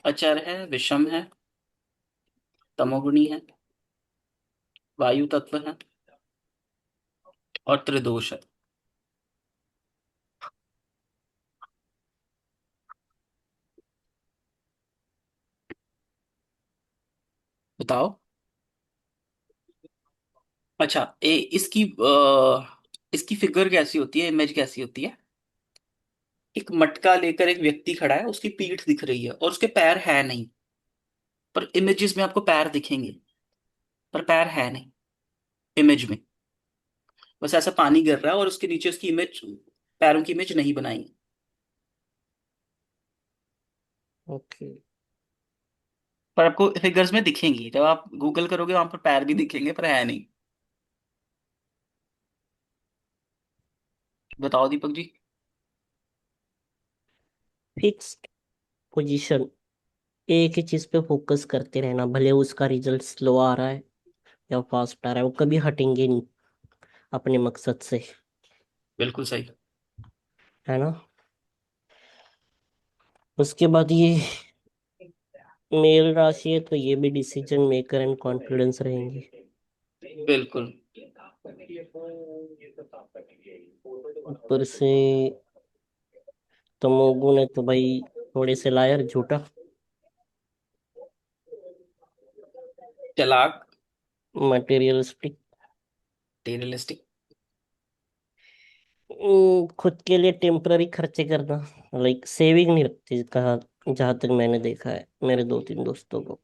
अचर है, विषम है, तमोगुणी है, वायु तत्व है, और त्रिदोष है। बताओ। अच्छा, इसकी फिगर कैसी होती है, इमेज कैसी होती है। एक मटका लेकर एक व्यक्ति खड़ा है, उसकी पीठ दिख रही है और उसके पैर है नहीं, पर इमेजेस में आपको पैर दिखेंगे, पर पैर है नहीं इमेज में। बस ऐसा पानी गिर रहा है और उसके नीचे उसकी इमेज, पैरों की इमेज नहीं बनाई। ओके। पर आपको फिगर्स में दिखेंगी, जब आप गूगल करोगे वहां पर पैर भी दिखेंगे, पर है नहीं। बताओ दीपक जी। फिक्स्ड पोजीशन, एक ही चीज पे फोकस करते रहना, भले उसका रिजल्ट स्लो आ रहा है या फास्ट आ रहा है, वो कभी हटेंगे नहीं अपने मकसद से। बिल्कुल सही। है ना। उसके बाद ये मेल राशि है, तो ये भी डिसीजन मेकर एंड कॉन्फिडेंस रहेंगे। बिल्कुल। ऊपर से तमोगुण है तो भाई थोड़े से लायर, झूठा, चालाक, मटेरियलिस्टिक, टेररिस्टिक। खुद के लिए टेम्पररी खर्चे करना, लाइक सेविंग नहीं रखते, कहा जहां तक मैंने देखा है मेरे 2-3 दोस्तों को।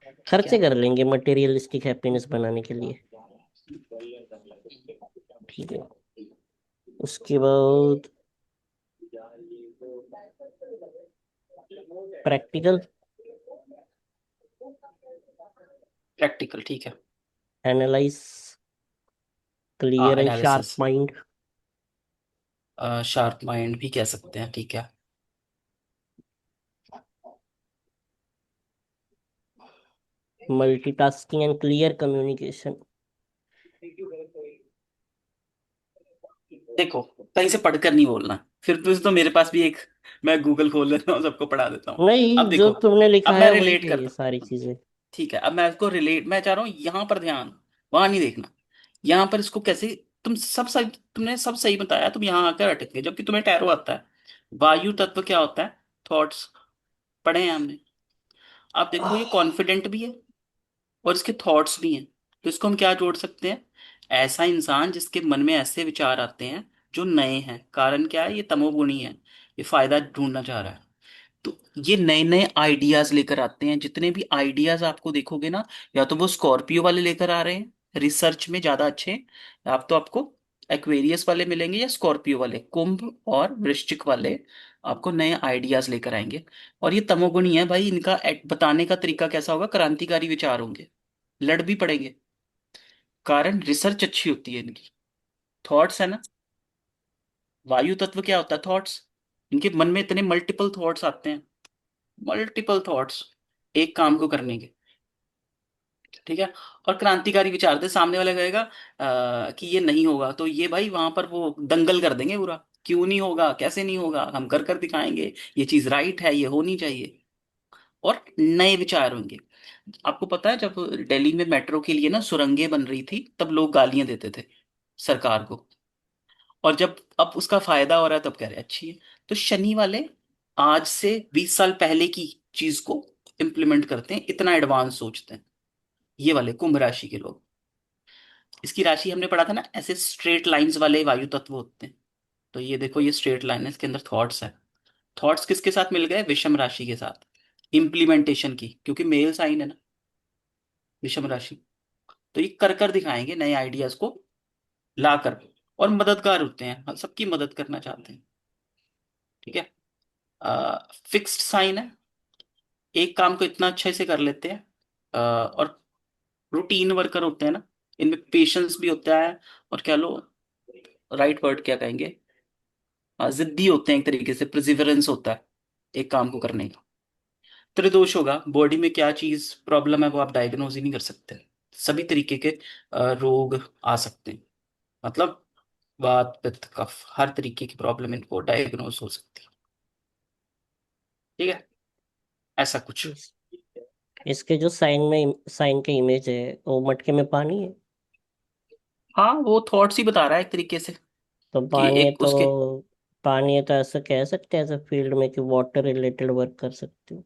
ठीक खर्चे है। कर लेंगे मटेरियलिस्टिक हैप्पीनेस बनाने के लिए। ठीक है। उसके बाद प्रैक्टिकल, प्रैक्टिकल, ठीक है। एनालाइज, हाँ, clear and sharp analysis, mind, sharp mind भी कह सकते हैं, ठीक है। Multitasking and clear communication. देखो, कहीं से पढ़कर नहीं बोलना, फिर तो मेरे पास भी एक, मैं गूगल खोल लेता हूँ, सबको पढ़ा देता हूँ। अब नहीं, जो देखो, तुमने लिखा अब मैं है वही रिलेट है ये करता हूँ। सारी चीजें। ठीक है, अब मैं इसको रिलेट, मैं चाह रहा हूँ यहाँ पर ध्यान, वहां नहीं देखना। यहाँ पर इसको कैसे, तुम सब सही, तुमने सब सही बताया, तुम यहाँ आकर अटक गए, जबकि तुम्हें टैरो आता है। वायु तत्व क्या होता है, थॉट्स, पढ़े हैं हमने। आप देखो, ये कॉन्फिडेंट भी है और इसके थॉट्स भी हैं, तो इसको हम क्या जोड़ सकते हैं? ऐसा इंसान जिसके मन में ऐसे विचार आते हैं जो नए हैं। कारण क्या है? ये तमोगुणी है, ये फायदा ढूंढना चाह रहा है। तो ये नए नए आइडियाज लेकर आते हैं। जितने भी आइडियाज आपको देखोगे ना, या तो वो स्कॉर्पियो वाले लेकर आ रहे हैं, रिसर्च में ज्यादा अच्छे हैं। आप तो आपको एक्वेरियस वाले मिलेंगे या स्कॉर्पियो वाले, कुंभ और वृश्चिक वाले आपको नए आइडियाज लेकर आएंगे। और ये तमोगुणी है भाई, इनका बताने का तरीका कैसा होगा? क्रांतिकारी विचार होंगे, लड़ भी पड़ेंगे। कारण रिसर्च अच्छी होती है इनकी। थॉट्स है ना, वायु तत्व क्या होता है? थॉट्स। इनके मन में इतने मल्टीपल थॉट्स आते हैं, मल्टीपल थॉट्स एक काम को करने के। ठीक है। और क्रांतिकारी विचार थे, सामने वाला कहेगा कि ये नहीं होगा, तो ये भाई वहां पर वो दंगल कर देंगे पूरा। क्यों नहीं होगा, कैसे नहीं होगा, हम कर कर दिखाएंगे, ये चीज राइट है, ये होनी चाहिए। और नए विचार होंगे। आपको पता है, जब दिल्ली में मेट्रो के लिए ना सुरंगें बन रही थी, तब लोग गालियां देते थे सरकार को। और जब अब उसका फायदा हो रहा है, तब कह रहे हैं अच्छी है। तो शनि वाले आज से 20 साल पहले की चीज को इम्प्लीमेंट करते हैं, इतना एडवांस सोचते हैं ये वाले कुंभ राशि के लोग। इसकी राशि हमने पढ़ा था ना, ऐसे स्ट्रेट लाइंस वाले वायु तत्व होते हैं। तो ये देखो, ये स्ट्रेट लाइन है, इसके अंदर थॉट्स है। थॉट्स किसके साथ मिल गए? विषम राशि के साथ। इम्प्लीमेंटेशन की, क्योंकि मेल साइन है ना विषम राशि। तो ये कर कर दिखाएंगे नए आइडियाज को लाकर। और मददगार होते हैं, सबकी मदद करना चाहते हैं। ठीक है। फिक्स्ड साइन है, एक काम को इतना अच्छे से कर लेते हैं। और रूटीन वर्कर होते हैं ना, इनमें पेशेंस भी होता है। और क्या लो, राइट वर्ड क्या कहेंगे, जिद्दी होते हैं एक तरीके से, प्रिजिवरेंस होता है एक काम को करने का। त्रिदोष होगा, बॉडी में क्या चीज प्रॉब्लम है वो आप डायग्नोज ही नहीं कर सकते। सभी तरीके के रोग आ सकते हैं। मतलब वात पित्त कफ, हर तरीके की प्रॉब्लम इनको डायग्नोज हो सकती है। ठीक है, ऐसा कुछ। इस, इसके जो साइन के इमेज है, वो मटके में पानी है। हाँ, वो थॉट्स ही बता रहा है एक तरीके से, तो कि एक उसके। पानी है तो ऐसा कह सकते हैं ऐसा फील्ड में कि वाटर रिलेटेड वर्क कर सकते हो।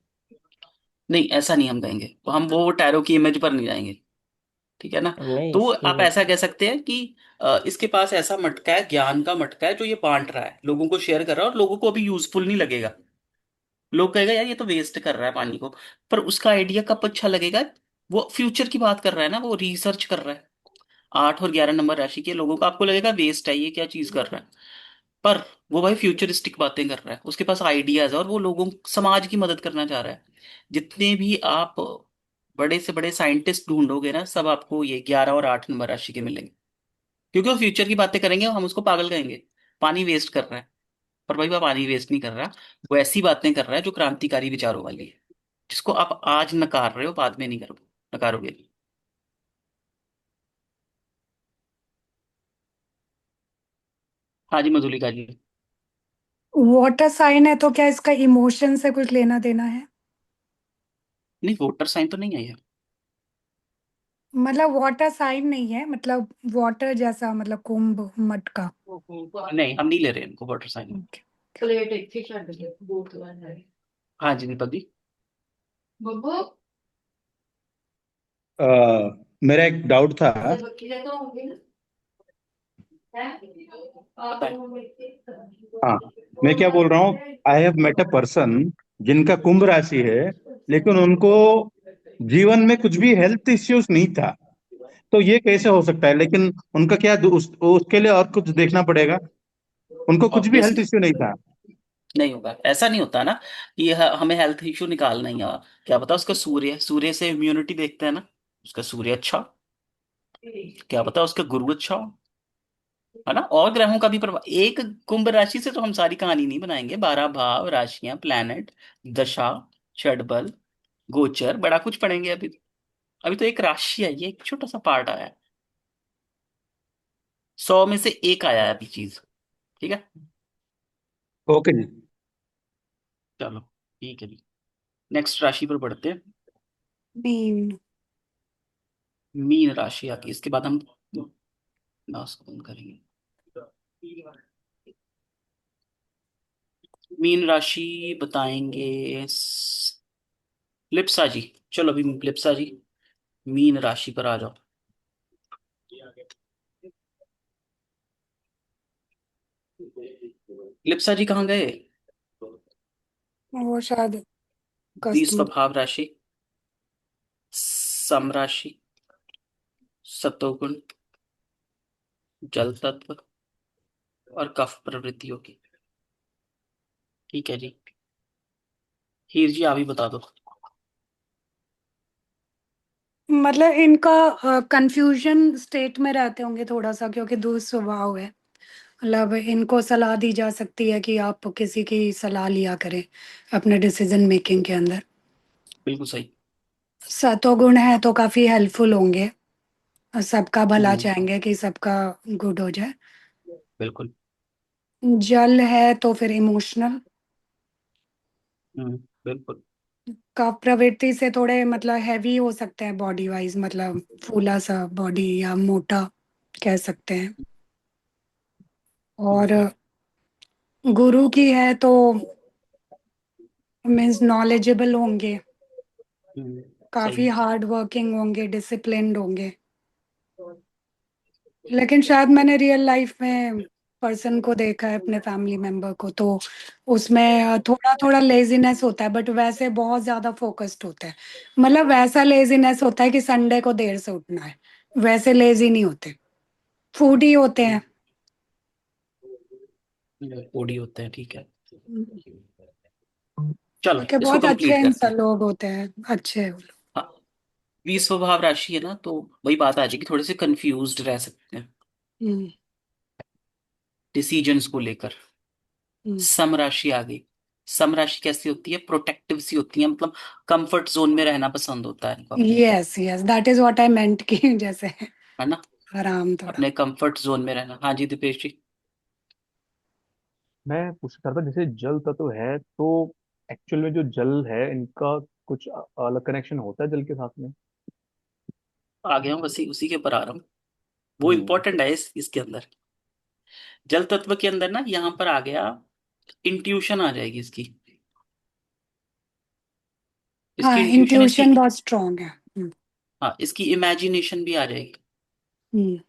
नहीं, ऐसा नहीं हम कहेंगे, तो हम वो टैरो की इमेज पर नहीं जाएंगे। ठीक है ना। नहीं, तो इसकी आप ऐसा कह सकते हैं कि इसके पास ऐसा मटका है, ज्ञान का मटका है, जो ये बांट रहा है, लोगों को शेयर कर रहा है, और लोगों को अभी यूजफुल नहीं लगेगा। लोग कहेगा यार ये तो वेस्ट कर रहा है पानी को। पर उसका आइडिया कब अच्छा लगेगा? वो फ्यूचर की बात कर रहा है ना, वो रिसर्च कर रहा है। 8 और 11 नंबर राशि के लोगों को आपको लगेगा वेस्ट है, ये क्या चीज कर रहा है। पर वो भाई फ्यूचरिस्टिक बातें कर रहा है, उसके पास आइडियाज है, और वो लोगों, समाज की मदद करना चाह रहा है। जितने भी आप बड़े से बड़े साइंटिस्ट ढूंढोगे ना, सब आपको ये 11 और 8 नंबर राशि के मिलेंगे। क्योंकि वो फ्यूचर की बातें करेंगे और हम उसको पागल कहेंगे, पानी वेस्ट कर रहा है। पर भाई वो पानी वेस्ट नहीं कर रहा, वो ऐसी बातें कर रहा है जो क्रांतिकारी विचारों वाली है, जिसको आप आज नकार रहे हो, बाद में नहीं करो, नकारोगे। हाँ जी मधुलिका जी। वाटर साइन है तो क्या इसका इमोशन से कुछ लेना देना है? नहीं, वोटर साइन तो नहीं है ये। मतलब वाटर साइन नहीं है, मतलब वाटर जैसा, मतलब कुंभ मटका। नहीं, हम नहीं ले रहे इनको वोटर साइन में। ओके। हाँ जी दीपक जी। अ, मेरा एक डाउट था। बताएं। हाँ, मैं क्या बोल रहा हूँ, I have met a person जिनका कुंभ राशि है, लेकिन उनको जीवन में कुछ भी हेल्थ इश्यूज नहीं था। तो ये कैसे हो सकता है? लेकिन उनका क्या उसके लिए और कुछ देखना पड़ेगा। उनको कुछ भी हेल्थ ऑब्वियसली इश्यू नहीं था। नहीं होगा, ऐसा नहीं होता ना कि हमें हेल्थ इशू निकालना ही है। क्या पता उसका सूर्य, सूर्य से इम्यूनिटी देखते हैं ना, उसका सूर्य अच्छा हो, क्या पता उसका गुरु अच्छा हो, है ना। और ग्रहों का भी प्रभाव, एक कुंभ राशि से तो हम सारी कहानी नहीं बनाएंगे। 12 भाव, राशियां, प्लैनेट, दशा, षटबल, गोचर, बड़ा कुछ पढ़ेंगे अभी। अभी तो एक राशि है, ये एक छोटा सा पार्ट आया है, 100 में से 1 आया है अभी चीज। ठीक है। ओके जी। चलो ठीक है जी, नेक्स्ट राशि पर बढ़ते हैं। मीन। मीन राशि आती है, इसके बाद हम मास को बंद करेंगे। मीन राशि बताएंगे लिप्सा जी। चलो अभी लिप्सा जी, मीन राशि पर आ जाओ। लिप्सा जी कहाँ गए? वो शायद 20 कस्टमर। स्वभाव राशि, सम राशि, सतोगुण, जल तत्व और कफ प्रवृत्तियों की। ठीक है जी। हीर जी आप ही बता दो। मतलब इनका कंफ्यूजन स्टेट में रहते होंगे थोड़ा सा, क्योंकि दूसरा स्वभाव है। मतलब इनको सलाह दी जा सकती है कि आप किसी की सलाह लिया करें अपने डिसीजन मेकिंग के अंदर। बिल्कुल सही। सतोगुण है तो काफी हेल्पफुल होंगे, सबका भला हम्म, चाहेंगे कि सबका गुड हो जाए। बिल्कुल। जल है तो फिर इमोशनल। बिल्कुल। कफ प्रवृत्ति से थोड़े मतलब हैवी हो सकते हैं बॉडी वाइज, मतलब फूला सा बॉडी या मोटा कह सकते हैं। और हम्म, गुरु की है तो मीन्स नॉलेजेबल होंगे, सही काफी है। हार्ड वर्किंग होंगे, डिसिप्लिन्ड होंगे। लेकिन शायद मैंने रियल लाइफ में पर्सन को देखा है, अपने फैमिली मेंबर को, तो उसमें थोड़ा थोड़ा लेजीनेस होता है, बट वैसे बहुत ज्यादा फोकस्ड होता है। मतलब वैसा लेजीनेस होता है कि संडे को देर से उठना है, वैसे लेजी नहीं होते, फूडी होते हैं। बॉडी होते हैं, ठीक है। चलो क्योंकि इसको बहुत अच्छे कंप्लीट करते इंसान हैं। लोग होते हैं, अच्छे हैं वो लोग। हाँ, 20 स्वभाव राशि है ना, तो वही बात आ जाएगी, थोड़े से कंफ्यूज्ड रह सकते हैं हम्म, डिसीजंस को लेकर। हम्म। सम राशि आ गई। सम राशि कैसी होती है? प्रोटेक्टिव सी होती है, मतलब कंफर्ट जोन में रहना पसंद होता है इनको अपने। Yes yes, that is what I meant कि जैसे है ना? आराम थोड़ा। अपने कंफर्ट जोन में रहना। हाँ जी दीपेश जी। मैं पूछ रहा था, जैसे जल तत्व है तो एक्चुअल में जो जल है इनका कुछ अलग कनेक्शन होता है जल के साथ में? आ गया हूँ, उसी उसी के ऊपर आ रहा हूँ। वो हम्म। इंपॉर्टेंट है इसके अंदर। जल तत्व के अंदर ना यहाँ पर आ गया, इंट्यूशन आ जाएगी इसकी। इसकी हाँ, इंट्यूशन, इसकी, इंट्यूशन बहुत स्ट्रांग है। हाँ इसकी इमेजिनेशन भी आ जाएगी। हम्म।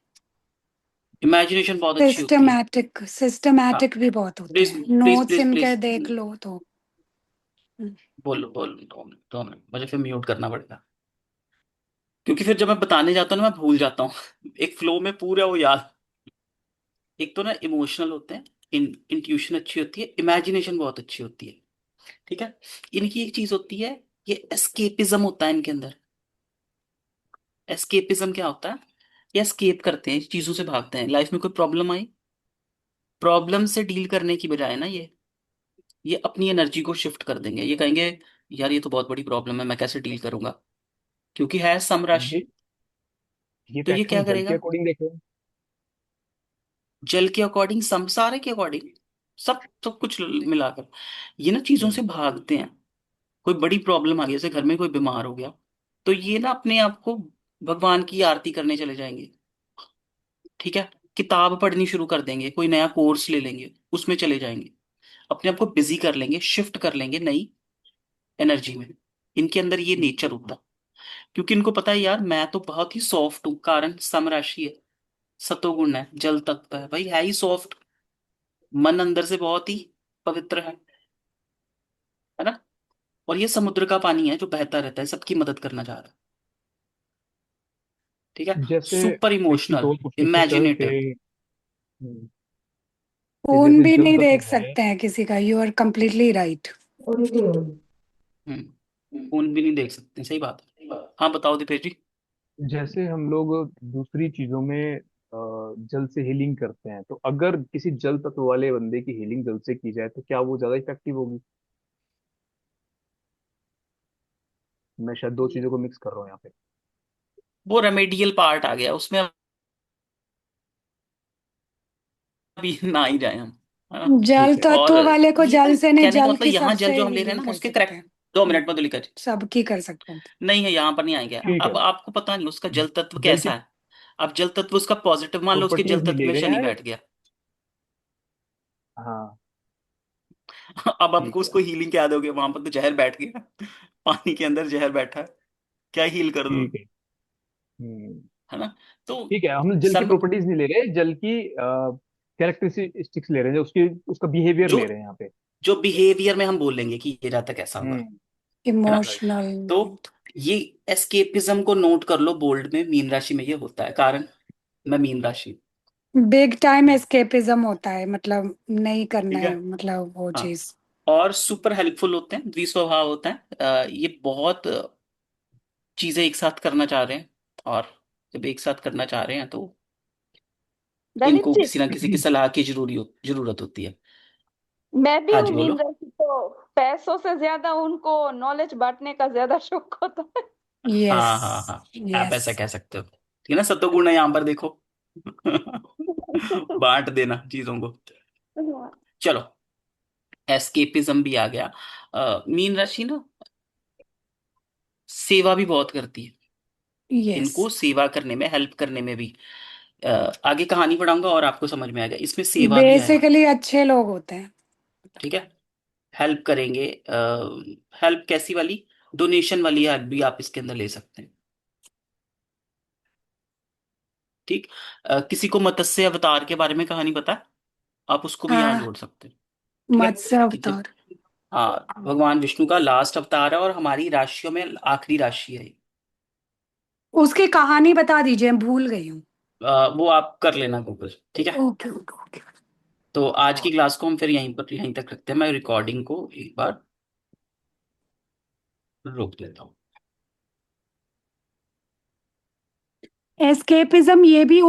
इमेजिनेशन बहुत अच्छी होती है। सिस्टमैटिक हाँ, सिस्टमैटिक भी बहुत होते प्लीज हैं, प्लीज नोट्स प्लीज इनके प्लीज देख लो तो। हम्म। बोलो बोलो, 2 मिनट 2 मिनट, मुझे फिर म्यूट करना पड़ेगा, क्योंकि फिर जब मैं बताने जाता हूँ ना मैं भूल जाता हूँ एक फ्लो में पूरा वो याद। एक तो ना इमोशनल होते हैं, इंट्यूशन अच्छी होती है, इमेजिनेशन बहुत अच्छी होती है। ठीक है। इनकी एक चीज होती है, ये एस्केपिज्म होता है इनके अंदर। एस्केपिज्म क्या होता है? ये एस्केप करते हैं, चीजों से भागते हैं। लाइफ में कोई प्रॉब्लम आई, प्रॉब्लम से डील करने की बजाय ना ये अपनी एनर्जी को शिफ्ट कर देंगे। ये कहेंगे यार ये तो बहुत बड़ी प्रॉब्लम है, मैं कैसे डील करूंगा, क्योंकि है सम ये राशि। ये तो ये क्या पैटर्न जल के करेगा? अकॉर्डिंग देख रहे हैं? जल के अकॉर्डिंग, संसार के अकॉर्डिंग, सब सब कुछ मिलाकर ये ना चीजों से हम्म। भागते हैं। कोई बड़ी प्रॉब्लम आ गई, जैसे घर में कोई बीमार हो गया, तो ये ना अपने आप को भगवान की आरती करने चले जाएंगे। ठीक है। किताब पढ़नी शुरू कर देंगे, कोई नया कोर्स ले लेंगे, उसमें चले जाएंगे, अपने आप को बिजी कर लेंगे, शिफ्ट कर लेंगे नई एनर्जी में। इनके अंदर ये नेचर होता है, क्योंकि इनको पता है यार मैं तो बहुत ही सॉफ्ट हूँ, कारण सम राशि है, सतोगुण है, जल तत्व है, भाई है ही सॉफ्ट। मन अंदर से बहुत ही पवित्र है ना? और ये समुद्र का पानी है जो बहता रहता है, सबकी मदद करना चाह रहा है। ठीक है। जैसे सुपर एक चीज इमोशनल, और पूछनी थी सर इमेजिनेटिव। कि हम्म, कि खून जैसे भी जल नहीं तत्व देख है। सकते हैं किसी का, यू आर कंप्लीटली राइट। खून भी नहीं देख सकते, सही बात है। हाँ बताओ दीपेश जी। जैसे हम लोग दूसरी चीजों में जल से हीलिंग करते हैं, तो अगर किसी जल तत्व वाले बंदे की हीलिंग जल से की जाए तो क्या वो ज्यादा इफेक्टिव होगी? मैं शायद दो चीजों को मिक्स कर रहा हूँ यहाँ पे। वो रेमेडियल पार्ट आ गया उसमें, अभी ना ही जाए हम, है ना? जल ठीक है। और तत्व वाले को ये ना, जल से नहीं, कहने का जल मतलब की यहाँ जल सबसे जो हम ले रहे हैं हीलिंग ना कर उसके सकते हैं। करेक्ट। 2 मिनट हम्म, मधुलिका जी। सबकी कर सकते हैं। नहीं है, यहाँ पर नहीं आएंगे। ठीक अब है। आपको पता नहीं उसका जल तत्व जल की कैसा है। अब जल तत्व उसका पॉजिटिव, मान लो उसके जल प्रॉपर्टीज ही तत्व ले में रहे शनि हैं। बैठ गया हाँ। अब आपको ठीक है। उसको हीलिंग क्या दोगे? वहां पर तो जहर बैठ गया पानी के अंदर जहर बैठा है, क्या हील कर दो? ठीक है। हम्म। है ना। तो ठीक है, हम जल की सब प्रॉपर्टीज नहीं ले रहे, जल की कैरेक्टरिस्टिक्स ले रहे हैं, उसकी उसका बिहेवियर जो ले रहे हैं यहाँ पे। जो बिहेवियर में हम बोलेंगे कि ये रहता कैसा होगा, हम्म। है ना। राइट। इमोशनल। तो ये एस्केपिज्म को नोट कर लो, बोल्ड में मीन राशि में ये होता है कारण। मैं मीन राशि। बिग टाइम एस्केपिज्म होता है, मतलब नहीं करना ठीक है। है, मतलब वो हाँ, चीज। और सुपर हेल्पफुल होते हैं, द्विस्वभाव होता है। ये बहुत चीजें एक साथ करना चाह रहे हैं, और जब एक साथ करना चाह रहे हैं तो ललित इनको जी, किसी ना किसी की सलाह की जरूरत होती है। मैं भी हाँ हूँ जी बोलो। मीन राशि, तो पैसों से ज्यादा उनको नॉलेज बांटने का ज्यादा शौक होता है। यस। हाँ हाँ हाँ, आप यस। ऐसा कह सकते हो। ठीक है ना, सत्वगुण है यहाँ पर देखो। बांट देना चीजों को। चलो, एस्केपिज्म भी आ गया। मीन राशि ना सेवा भी बहुत करती है। यस। इनको सेवा करने में, हेल्प करने में भी आगे कहानी पढ़ाऊंगा और आपको समझ में आएगा, इसमें सेवा भी आएगा। बेसिकली अच्छे लोग होते हैं। ठीक है, हेल्प करेंगे। हेल्प कैसी वाली? डोनेशन वाली हेल्प भी आप इसके अंदर ले सकते हैं। ठीक। किसी को मत्स्य अवतार के बारे में कहानी पता है? आप उसको भी यहाँ हाँ, जोड़ सकते हैं। ठीक है, मत्स्य कि जब, अवतार। हाँ, भगवान विष्णु का लास्ट अवतार है और हमारी राशियों में आखिरी राशि है। उसकी कहानी बता दीजिए, भूल गई हूँ। वो आप कर लेना गूगल। ठीक है, ओके ओके ओके। तो आज की क्लास को हम फिर यहीं तक रखते हैं। मैं रिकॉर्डिंग को एक बार रोक लेता हूँ। एस्केपिज्म ये भी